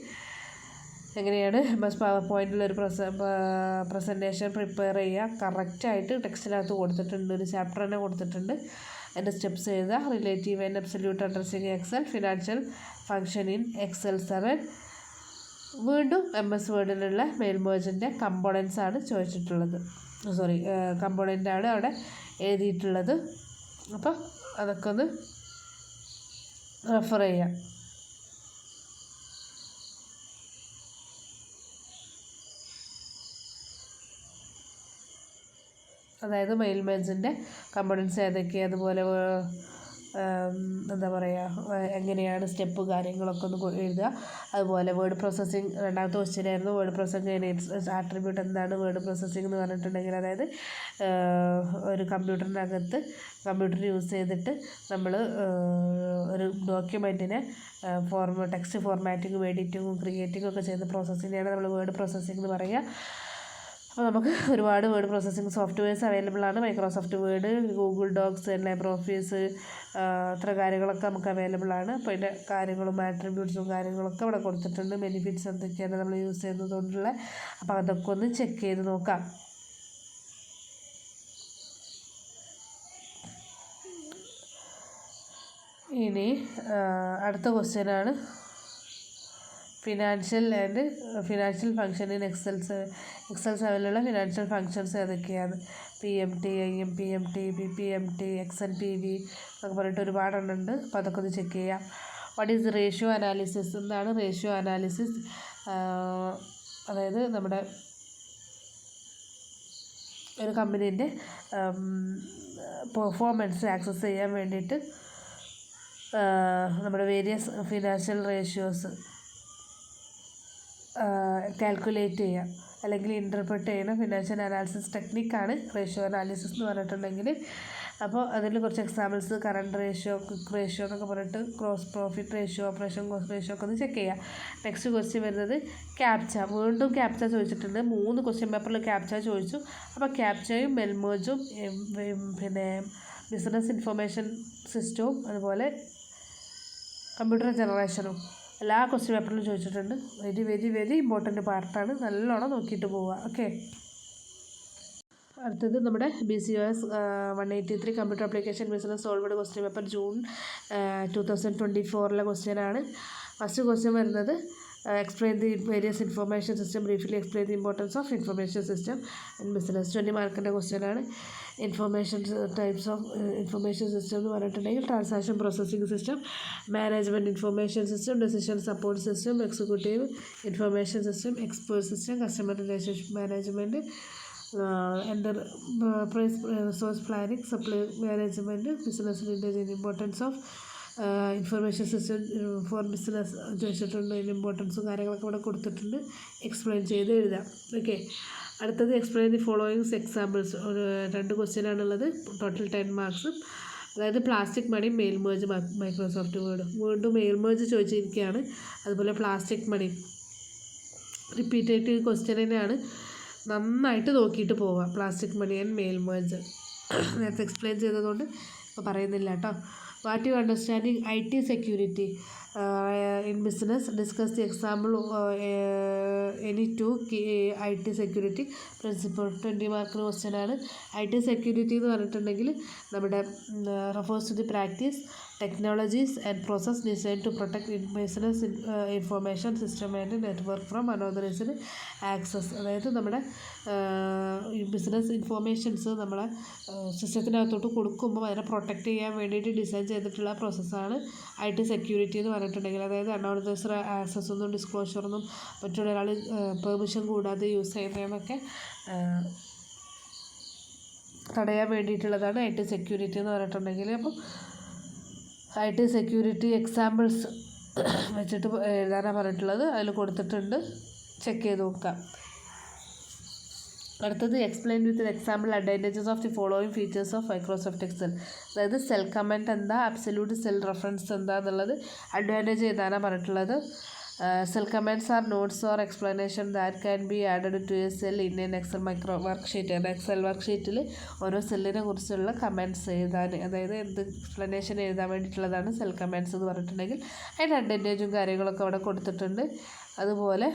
എങ്ങനെയാണ് MS PowerPointലൊരു പ്രസൻറ്റേഷൻ പ്രിപ്പയർ ചെയ്യുക, കറക്റ്റായിട്ട് ടെക്സ്റ്റിനകത്ത് കൊടുത്തിട്ടുണ്ട്. ഒരു ചാപ്റ്റർ തന്നെ കൊടുത്തിട്ടുണ്ട്. അതിൻ്റെ സ്റ്റെപ്സ് എഴുതുക. Relative and absolute addressing Excel, financial function in Excel 7. വീണ്ടും MS വേർഡിലുള്ള മെയിൽ മെർജിൻ്റെ കമ്പോണൻസ് ആണ് ചോദിച്ചിട്ടുള്ളത്. കമ്പോണൻ്റാണ് അവിടെ എഴുതിയിട്ടുള്ളത്. അപ്പോൾ അതൊക്കെ ഒന്ന് റെഫർ ചെയ്യാം. അതായത് മെയിൽ മെർജിൻ്റെ കമ്പോണൻസ് ഏതൊക്കെയാണ്, അതുപോലെ എന്താ പറയുക, എങ്ങനെയാണ് സ്റ്റെപ്പ് കാര്യങ്ങളൊക്കെ ഒന്ന് എഴുതുക. അതുപോലെ വേർഡ് പ്രോസസ്സിങ് രണ്ടാമത്തെ ക്വസ്റ്റ്യൻ ആയിരുന്നു. വേർഡ് പ്രോസസ്സിങ് ആട്രിബ്യൂട്ട് എന്താണ് വേർഡ് പ്രോസസ്സിംഗ് എന്ന് പറഞ്ഞിട്ടുണ്ടെങ്കിൽ, അതായത് ഒരു കമ്പ്യൂട്ടർ യൂസ് ചെയ്തിട്ട് നമ്മൾ ഒരു ഡോക്യുമെൻറ്റിനെ ടെക്സ്റ്റ് ഫോർമാറ്റിങ്ങും എഡിറ്റിങ്ങും ക്രിയേറ്റിങ്ങും ഒക്കെ ചെയ്യുന്ന പ്രോസസ്സിനെയാണ് നമ്മൾ വേർഡ് പ്രോസസ്സിംഗ് എന്ന് പറയുക. അപ്പോൾ നമുക്ക് ഒരുപാട് വേർഡ് പ്രോസസ്സിംഗ് സോഫ്റ്റ്വെയർസ് അവൈലബിൾ ആണ്. Microsoft Word, Google Docs, LibreOffice, അത്ര കാര്യങ്ങളൊക്കെ നമുക്ക് അവൈലബിൾ ആണ്. അപ്പോൾ അതിൻ്റെ കാര്യങ്ങളും ആട്രിബ്യൂട്ട്സും കാര്യങ്ങളൊക്കെ അവിടെ കൊടുത്തിട്ടുണ്ട്. ബെനിഫിറ്റ്സ് എന്തൊക്കെയാണ് നമ്മൾ യൂസ് ചെയ്യുന്നതുകൊണ്ടുള്ള. അപ്പോൾ അതൊക്കെ ഒന്ന് ചെക്ക് ചെയ്ത് നോക്കാം. ഇനി അടുത്ത ക്വസ്റ്റ്യനാണ് ഫിനാൻഷ്യൽ ഫംഗ്ഷൻ ഇൻ Excel 7ലുള്ള ഫിനാൻഷ്യൽ ഫങ്ഷൻസ് ഏതൊക്കെയാണ്? PMT, IMPMT, PPMT, XNPV എന്നൊക്കെ പറഞ്ഞിട്ട് ഒരുപാടെണ്ണമുണ്ട്. അപ്പോൾ അതൊക്കെ ഒന്ന് ചെക്ക് ചെയ്യാം. What is ratio analysis? എന്താണ് റേഷ്യോ അനാലിസിസ്? അതായത് നമ്മുടെ ഒരു കമ്പനീൻ്റെ പെർഫോമൻസ് ആക്സസ് ചെയ്യാൻ വേണ്ടിയിട്ട് നമ്മുടെ വേരിയസ് ഫിനാൻഷ്യൽ റേഷ്യോസ് കാൽക്കുലേറ്റ് ചെയ്യാം അല്ലെങ്കിൽ ഇൻ്റർപ്രറ്റ് ചെയ്യുന്ന ഫിനാൻഷ്യൽ അനാലിസിസ് ടെക്നിക്കാണ് റേഷ്യോ അനാലിസിസ് എന്ന് പറഞ്ഞിട്ടുണ്ടെങ്കിൽ. അപ്പോൾ അതിൽ കുറച്ച് examples current ratio, quick ratio എന്നൊക്കെ പറഞ്ഞിട്ട് cross profit ratio, operation cost ratio ഒക്കെ ഒന്ന് ചെക്ക് ചെയ്യാം. നെക്സ്റ്റ് ക്വസ്റ്റ്യൻ വരുന്നത് ക്യാപ്ച. വീണ്ടും ക്യാപ്ച ചോദിച്ചിട്ടുണ്ട്. 3 ക്വസ്റ്റ്യൻ പേപ്പറിൽ ക്യാപ്ച ചോദിച്ചു. അപ്പോൾ ക്യാപ്ചയും മെൽമേർജും പിന്നെ ബിസിനസ് ഇൻഫർമേഷൻ സിസ്റ്റവും അതുപോലെ കമ്പ്യൂട്ടർ ജനറേഷനും എല്ലാ ക്വസ്റ്റ്യൻ പേപ്പറിലും ചോദിച്ചിട്ടുണ്ട്. വെരി വെരി വെരി ഇമ്പോർട്ടൻ്റ് പാർട്ടാണ്. നല്ലോണം നോക്കിയിട്ട് പോവുക. ഓക്കെ. അടുത്തത് നമ്മുടെ BCOS 183 computer application business solved question paper June 2024 ക്വസ്റ്റ്യനാണ്. ഫസ്റ്റ് ക്വസ്റ്റ്യൻ വരുന്നത് explain the various information system, briefly explain the importance of information system in business. 20 മാർക്കിൻ്റെ ക്വസ്റ്റ്യനാണ്. Information types of information system എന്ന് പറഞ്ഞിട്ടുണ്ടെങ്കിൽ transaction processing system, management information system, decision support system, executive information system, expert system, customer relationship management, enterprise resource planning, supply management, business intelligence, importance of information system for business ചോദിച്ചിട്ടുണ്ട്. അതിൻ്റെ ഇമ്പോർട്ടൻസും കാര്യങ്ങളൊക്കെ ഇവിടെ കൊടുത്തിട്ടുണ്ട്. Explain ചെയ്ത് എഴുതാം. Okay. അടുത്തത് explain the followings examples. ഒരു 2 ക്വസ്റ്റ്യനാണുള്ളത്. Total 10 marks. അതായത് plastic money, mail merge, Microsoft Word. വീണ്ടും മെയിൽ മേർജ് ചോദിച്ചിരിക്കുകയാണ്. അതുപോലെ പ്ലാസ്റ്റിക് മണി റിപ്പീറ്റേറ്റീവ് ക്വസ്റ്റ്യൻ തന്നെയാണ്. നന്നായിട്ട് നോക്കിയിട്ട് പോവാം. Plastic money and mail merge നേരത്തെ എക്സ്പ്ലെയിൻ ചെയ്തതുകൊണ്ട് ഇപ്പോൾ പറയുന്നില്ല കേട്ടോ. What you understanding IT security in business? Discuss the example any 2 IT security principle. 20 മാർക്കിന് ക്വസ്റ്റ്യനാണ്. IT security എന്ന് പറഞ്ഞിട്ടുണ്ടെങ്കിൽ നമ്മുടെ refers to the practice, technologies and process designed to protect business information system and network from unauthorized access. അതായത് നമ്മുടെ business informations നമ്മളെ സിസ്റ്റത്തിനകത്തോട്ട് കൊടുക്കുമ്പോൾ അതിനെ പ്രൊട്ടക്റ്റ് ചെയ്യാൻ വേണ്ടിയിട്ട് ഡിസൈൻ ചെയ്തിട്ടുള്ള പ്രോസസ്സാണ് IT സെക്യൂരിറ്റി എന്ന് പറഞ്ഞിട്ടുണ്ടെങ്കിൽ. അതായത് അൺഓതറൈസ്ഡ് ആക്സസ് ഒന്നും ഡിസ്ക്ലോഷറൊന്നും മറ്റുള്ള ഒരാൾ പെർമിഷൻ കൂടാതെ യൂസ് ചെയ്യുന്നതെന്നൊക്കെ തടയാൻ വേണ്ടിയിട്ടുള്ളതാണ് IT സെക്യൂരിറ്റി എന്ന് പറഞ്ഞിട്ടുണ്ടെങ്കിൽ. അപ്പം IT സെക്യൂരിറ്റി എക്സാമ്പിൾസ് വെച്ചിട്ട് എഴുതാനാണ് പറഞ്ഞിട്ടുള്ളത്. അതിൽ കൊടുത്തിട്ടുണ്ട്. ചെക്ക് ചെയ്ത് നോക്കാം. അടുത്തത് explain with example advantages of the following features of Microsoft Excel. അതായത് സെൽ കമൻറ്റ് എന്താ, അബ്സല്യൂട്ട് സെൽ റെഫറൻസ് എന്താ എന്നുള്ളത് അഡ്വാൻറ്റേജ് എഴുതാനാണ് പറഞ്ഞിട്ടുള്ളത്. Cell comments are notes or explanation that can be added to a cell in an Excel micro worksheet. Excel വർക്ക് ഷീറ്റിൽ ഓരോ സെല്ലിനെ കുറിച്ചുള്ള കമൻറ്റ്സ് എഴുതാൻ, അതായത് എന്ത് എക്സ്പ്ലനേഷൻ എഴുതാൻ വേണ്ടിയിട്ടുള്ളതാണ് സെൽ കമൻറ്റ്സ് എന്ന് പറഞ്ഞിട്ടുണ്ടെങ്കിൽ. അതിൻ്റെ അഡ്വാൻറ്റേജും കാര്യങ്ങളൊക്കെ അവിടെ കൊടുത്തിട്ടുണ്ട്. അതുപോലെ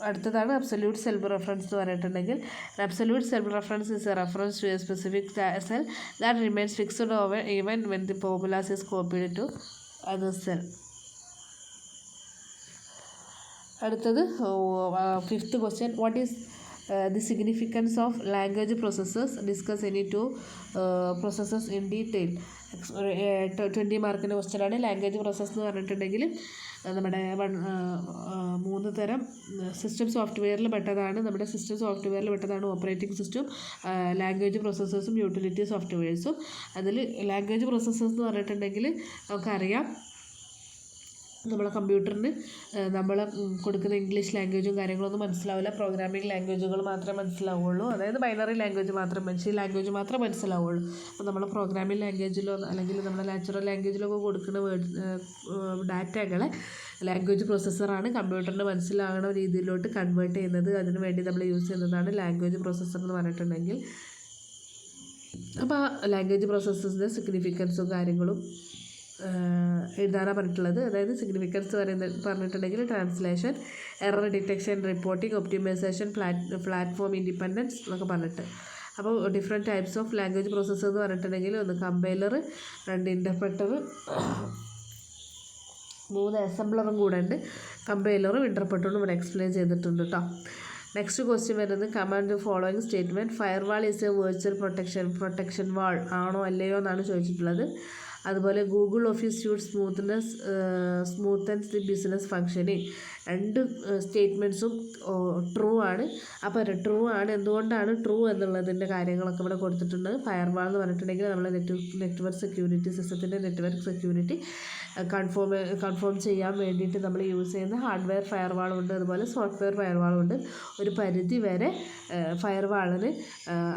അടുത്തതാണ് അബ്സല്യൂട്ട് സെൽഫ് റെഫറൻസ് എന്ന് പറഞ്ഞിട്ടുണ്ടെങ്കിൽ absolute self reference is a reference to a specific cell that remains fixed over even when the formulas is copied to other cell. അടുത്തത് 5th question. What is the significance of language processors? Discuss any 2 processors in detail. 20 മാർക്കിൻ്റെ ക്വസ്റ്റ്യനാണ്. Language process എന്ന് പറഞ്ഞിട്ടുണ്ടെങ്കിൽ നമ്മുടെ 3 തരം system സോഫ്റ്റ്വെയറിൽ പെട്ടതാണ്. നമ്മുടെ സിസ്റ്റം സോഫ്റ്റ്വെയറിൽ പെട്ടതാണ് ഓപ്പറേറ്റിംഗ് സിസ്റ്റം, ലാംഗ്വേജ് പ്രോസസ്സേഴ്സും യൂട്ടിലിറ്റി സോഫ്റ്റ്വെയർസും. അതിൽ ലാംഗ്വേജ് പ്രോസസ്സേഴ്സ് എന്ന് പറഞ്ഞിട്ടുണ്ടെങ്കിൽ നമുക്കറിയാം നമ്മളെ കമ്പ്യൂട്ടറിന് നമ്മൾ കൊടുക്കുന്ന ഇംഗ്ലീഷ് ലാംഗ്വേജും കാര്യങ്ങളൊന്നും മനസ്സിലാവില്ല. പ്രോഗ്രാമിംഗ് ലാംഗ്വേജുകൾ മാത്രമേ മനസ്സിലാവുള്ളൂ. അതായത് ബൈനറി ലാംഗ്വേജ് മാത്രം, മെഷീൻ ലാംഗ്വേജ് മാത്രമേ മനസ്സിലാവുള്ളൂ. അപ്പോൾ നമ്മൾ പ്രോഗ്രാമിംഗ് ലാംഗ്വേജിലോ അല്ലെങ്കിൽ നമ്മുടെ നാച്ചുറൽ ലാംഗ്വേജിലൊക്കെ കൊടുക്കുന്ന ഡാറ്റകളെ ലാംഗ്വേജ് പ്രോസസ്സറാണ് കമ്പ്യൂട്ടറിന് മനസ്സിലാവുന്ന രീതിയിലോട്ട് കൺവേർട്ട് ചെയ്യുന്നത്. അതിനു വേണ്ടി നമ്മൾ യൂസ് ചെയ്യുന്നതാണ് ലാംഗ്വേജ് പ്രോസസ്സർ എന്ന് പറഞ്ഞിട്ടുണ്ടെങ്കിൽ. അപ്പോൾ ആ ലാംഗ്വേജ് പ്രോസസ്സറിൻ്റെ സിഗ്നിഫിക്കൻസും കാര്യങ്ങളും എഴുതാനാണ് പറഞ്ഞിട്ടുള്ളത്. അതായത് സിഗ്നിഫിക്കൻസ് പറഞ്ഞിട്ടുണ്ടെങ്കിൽ translation, error detection, reporting, optimization, platform independence എന്നൊക്കെ പറഞ്ഞിട്ട്. അപ്പോൾ different types of language processor എന്ന് പറഞ്ഞിട്ടുണ്ടെങ്കിൽ 1 കമ്പൈലർ, 2 ഇൻ്റർപ്രറ്റർ, 3 അസംബ്ലറും കൂടെ ഉണ്ട്. കമ്പൈലറും ഇൻ്റർപ്രറ്ററും ഇവിടെ എക്സ്പ്ലെയിൻ ചെയ്തിട്ടുണ്ട് കേട്ടോ. നെക്സ്റ്റ് ക്വസ്റ്റ്യൻ വരുന്നത് command following statement. Firewall is a virtual protection wall ആണോ അല്ലയോ എന്നാണ് ചോദിച്ചിട്ടുള്ളത്. അതുപോലെ Google office suite smoothens the business functioning. രണ്ട് സ്റ്റേറ്റ്മെൻറ്റ്സും ട്രൂ ആണ്. അപ്പോൾ ട്രൂ ആണ്. എന്തുകൊണ്ടാണ് ട്രൂ എന്നുള്ളതിൻ്റെ കാര്യങ്ങളൊക്കെ ഇവിടെ കൊടുത്തിട്ടുണ്ട്. ഫയർവാൾ എന്ന് പറഞ്ഞിട്ടുണ്ടെങ്കിൽ നമ്മൾ നെറ്റ്വർക്ക് സെക്യൂരിറ്റി സിസ്റ്റത്തിൻ്റെ നെറ്റ്വർക്ക് സെക്യൂരിറ്റി കൺഫേം ചെയ്യാൻ വേണ്ടിയിട്ട് നമ്മൾ യൂസ് ചെയ്യുന്ന ഹാർഡ്വെയർ ഫയർവാളുണ്ട്, അതുപോലെ സോഫ്റ്റ്വെയർ ഫയർവാളുണ്ട്. ഒരു പരിധി വരെ ഫയർവാളിന്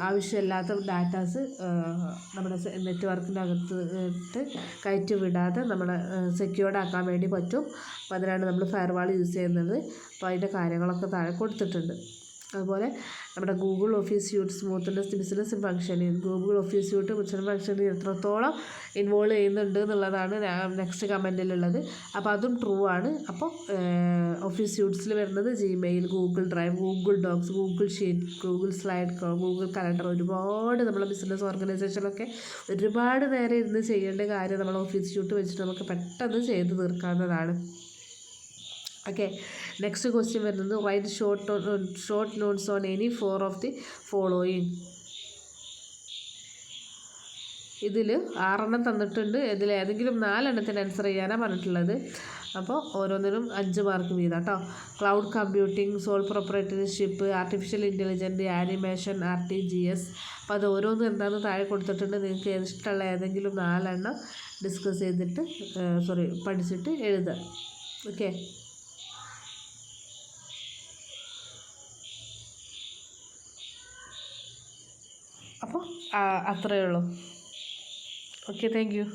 ആവശ്യമില്ലാത്ത ഡാറ്റാസ് നമ്മുടെ നെറ്റ്വർക്കിൻ്റെ അകത്ത് കയറ്റി വിടാതെ നമ്മളെ സെക്യൂർഡ് ആക്കാൻ വേണ്ടി പറ്റും. അപ്പോൾ അതിനാണ് നമ്മൾ ഫയർവാൾ യൂസ് ചെയ്യുന്നത്. അപ്പോൾ അതിൻ്റെ കാര്യങ്ങളൊക്കെ താഴെ കൊടുത്തിട്ടുണ്ട്. അതുപോലെ നമ്മുടെ Google office suite smoothness business functioning. Google office suite business functioning എത്രത്തോളം ഇൻവോൾവ് ചെയ്യുന്നുണ്ട് എന്നുള്ളതാണ് നെക്സ്റ്റ് കമൻറ്റിലുള്ളത്. അപ്പോൾ അതും ട്രൂ ആണ്. അപ്പോൾ ഓഫീസ് സ്യൂട്ട്സിൽ വരുന്നത് Gmail, Google Drive, Google Docs, Google Sheet, Google Slide, Google Calendar, ഒരുപാട് നമ്മളെ ബിസിനസ് ഓർഗനൈസേഷനൊക്കെ ഒരുപാട് നേരം ഇരുന്ന് ചെയ്യേണ്ട കാര്യം നമ്മൾ ഓഫീസ് സ്യൂട്ട് വെച്ചിട്ട് നമുക്ക് പെട്ടെന്ന് ചെയ്ത് തീർക്കാവുന്നതാണ്. ഓക്കെ, നെക്സ്റ്റ് ക്വസ്റ്റ്യൻ വരുന്നത് write short notes on any 4 of the following. ഇതിൽ 6 തന്നിട്ടുണ്ട്. ഇതിൽ ഏതെങ്കിലും 4 ആൻസർ ചെയ്യാനാണ് പറഞ്ഞിട്ടുള്ളത്. അപ്പോൾ ഓരോന്നിനും 5 മാർക്ക് വീതം കേട്ടോ. Cloud computing, soul proprietorship, artificial intelligence, animation, RTGS. അപ്പോൾ അത് ഓരോന്നും എന്താണെന്ന് താഴെ കൊടുത്തിട്ടുണ്ട്. നിങ്ങൾക്ക് ഇഷ്ടമുള്ള ഏതെങ്കിലും 4 ഡിസ്കസ് ചെയ്തിട്ട് പഠിച്ചിട്ട് എഴുതുക. ഓക്കെ, അപ്പോൾ അത്രയേ ഉള്ളൂ. Okay, thank you.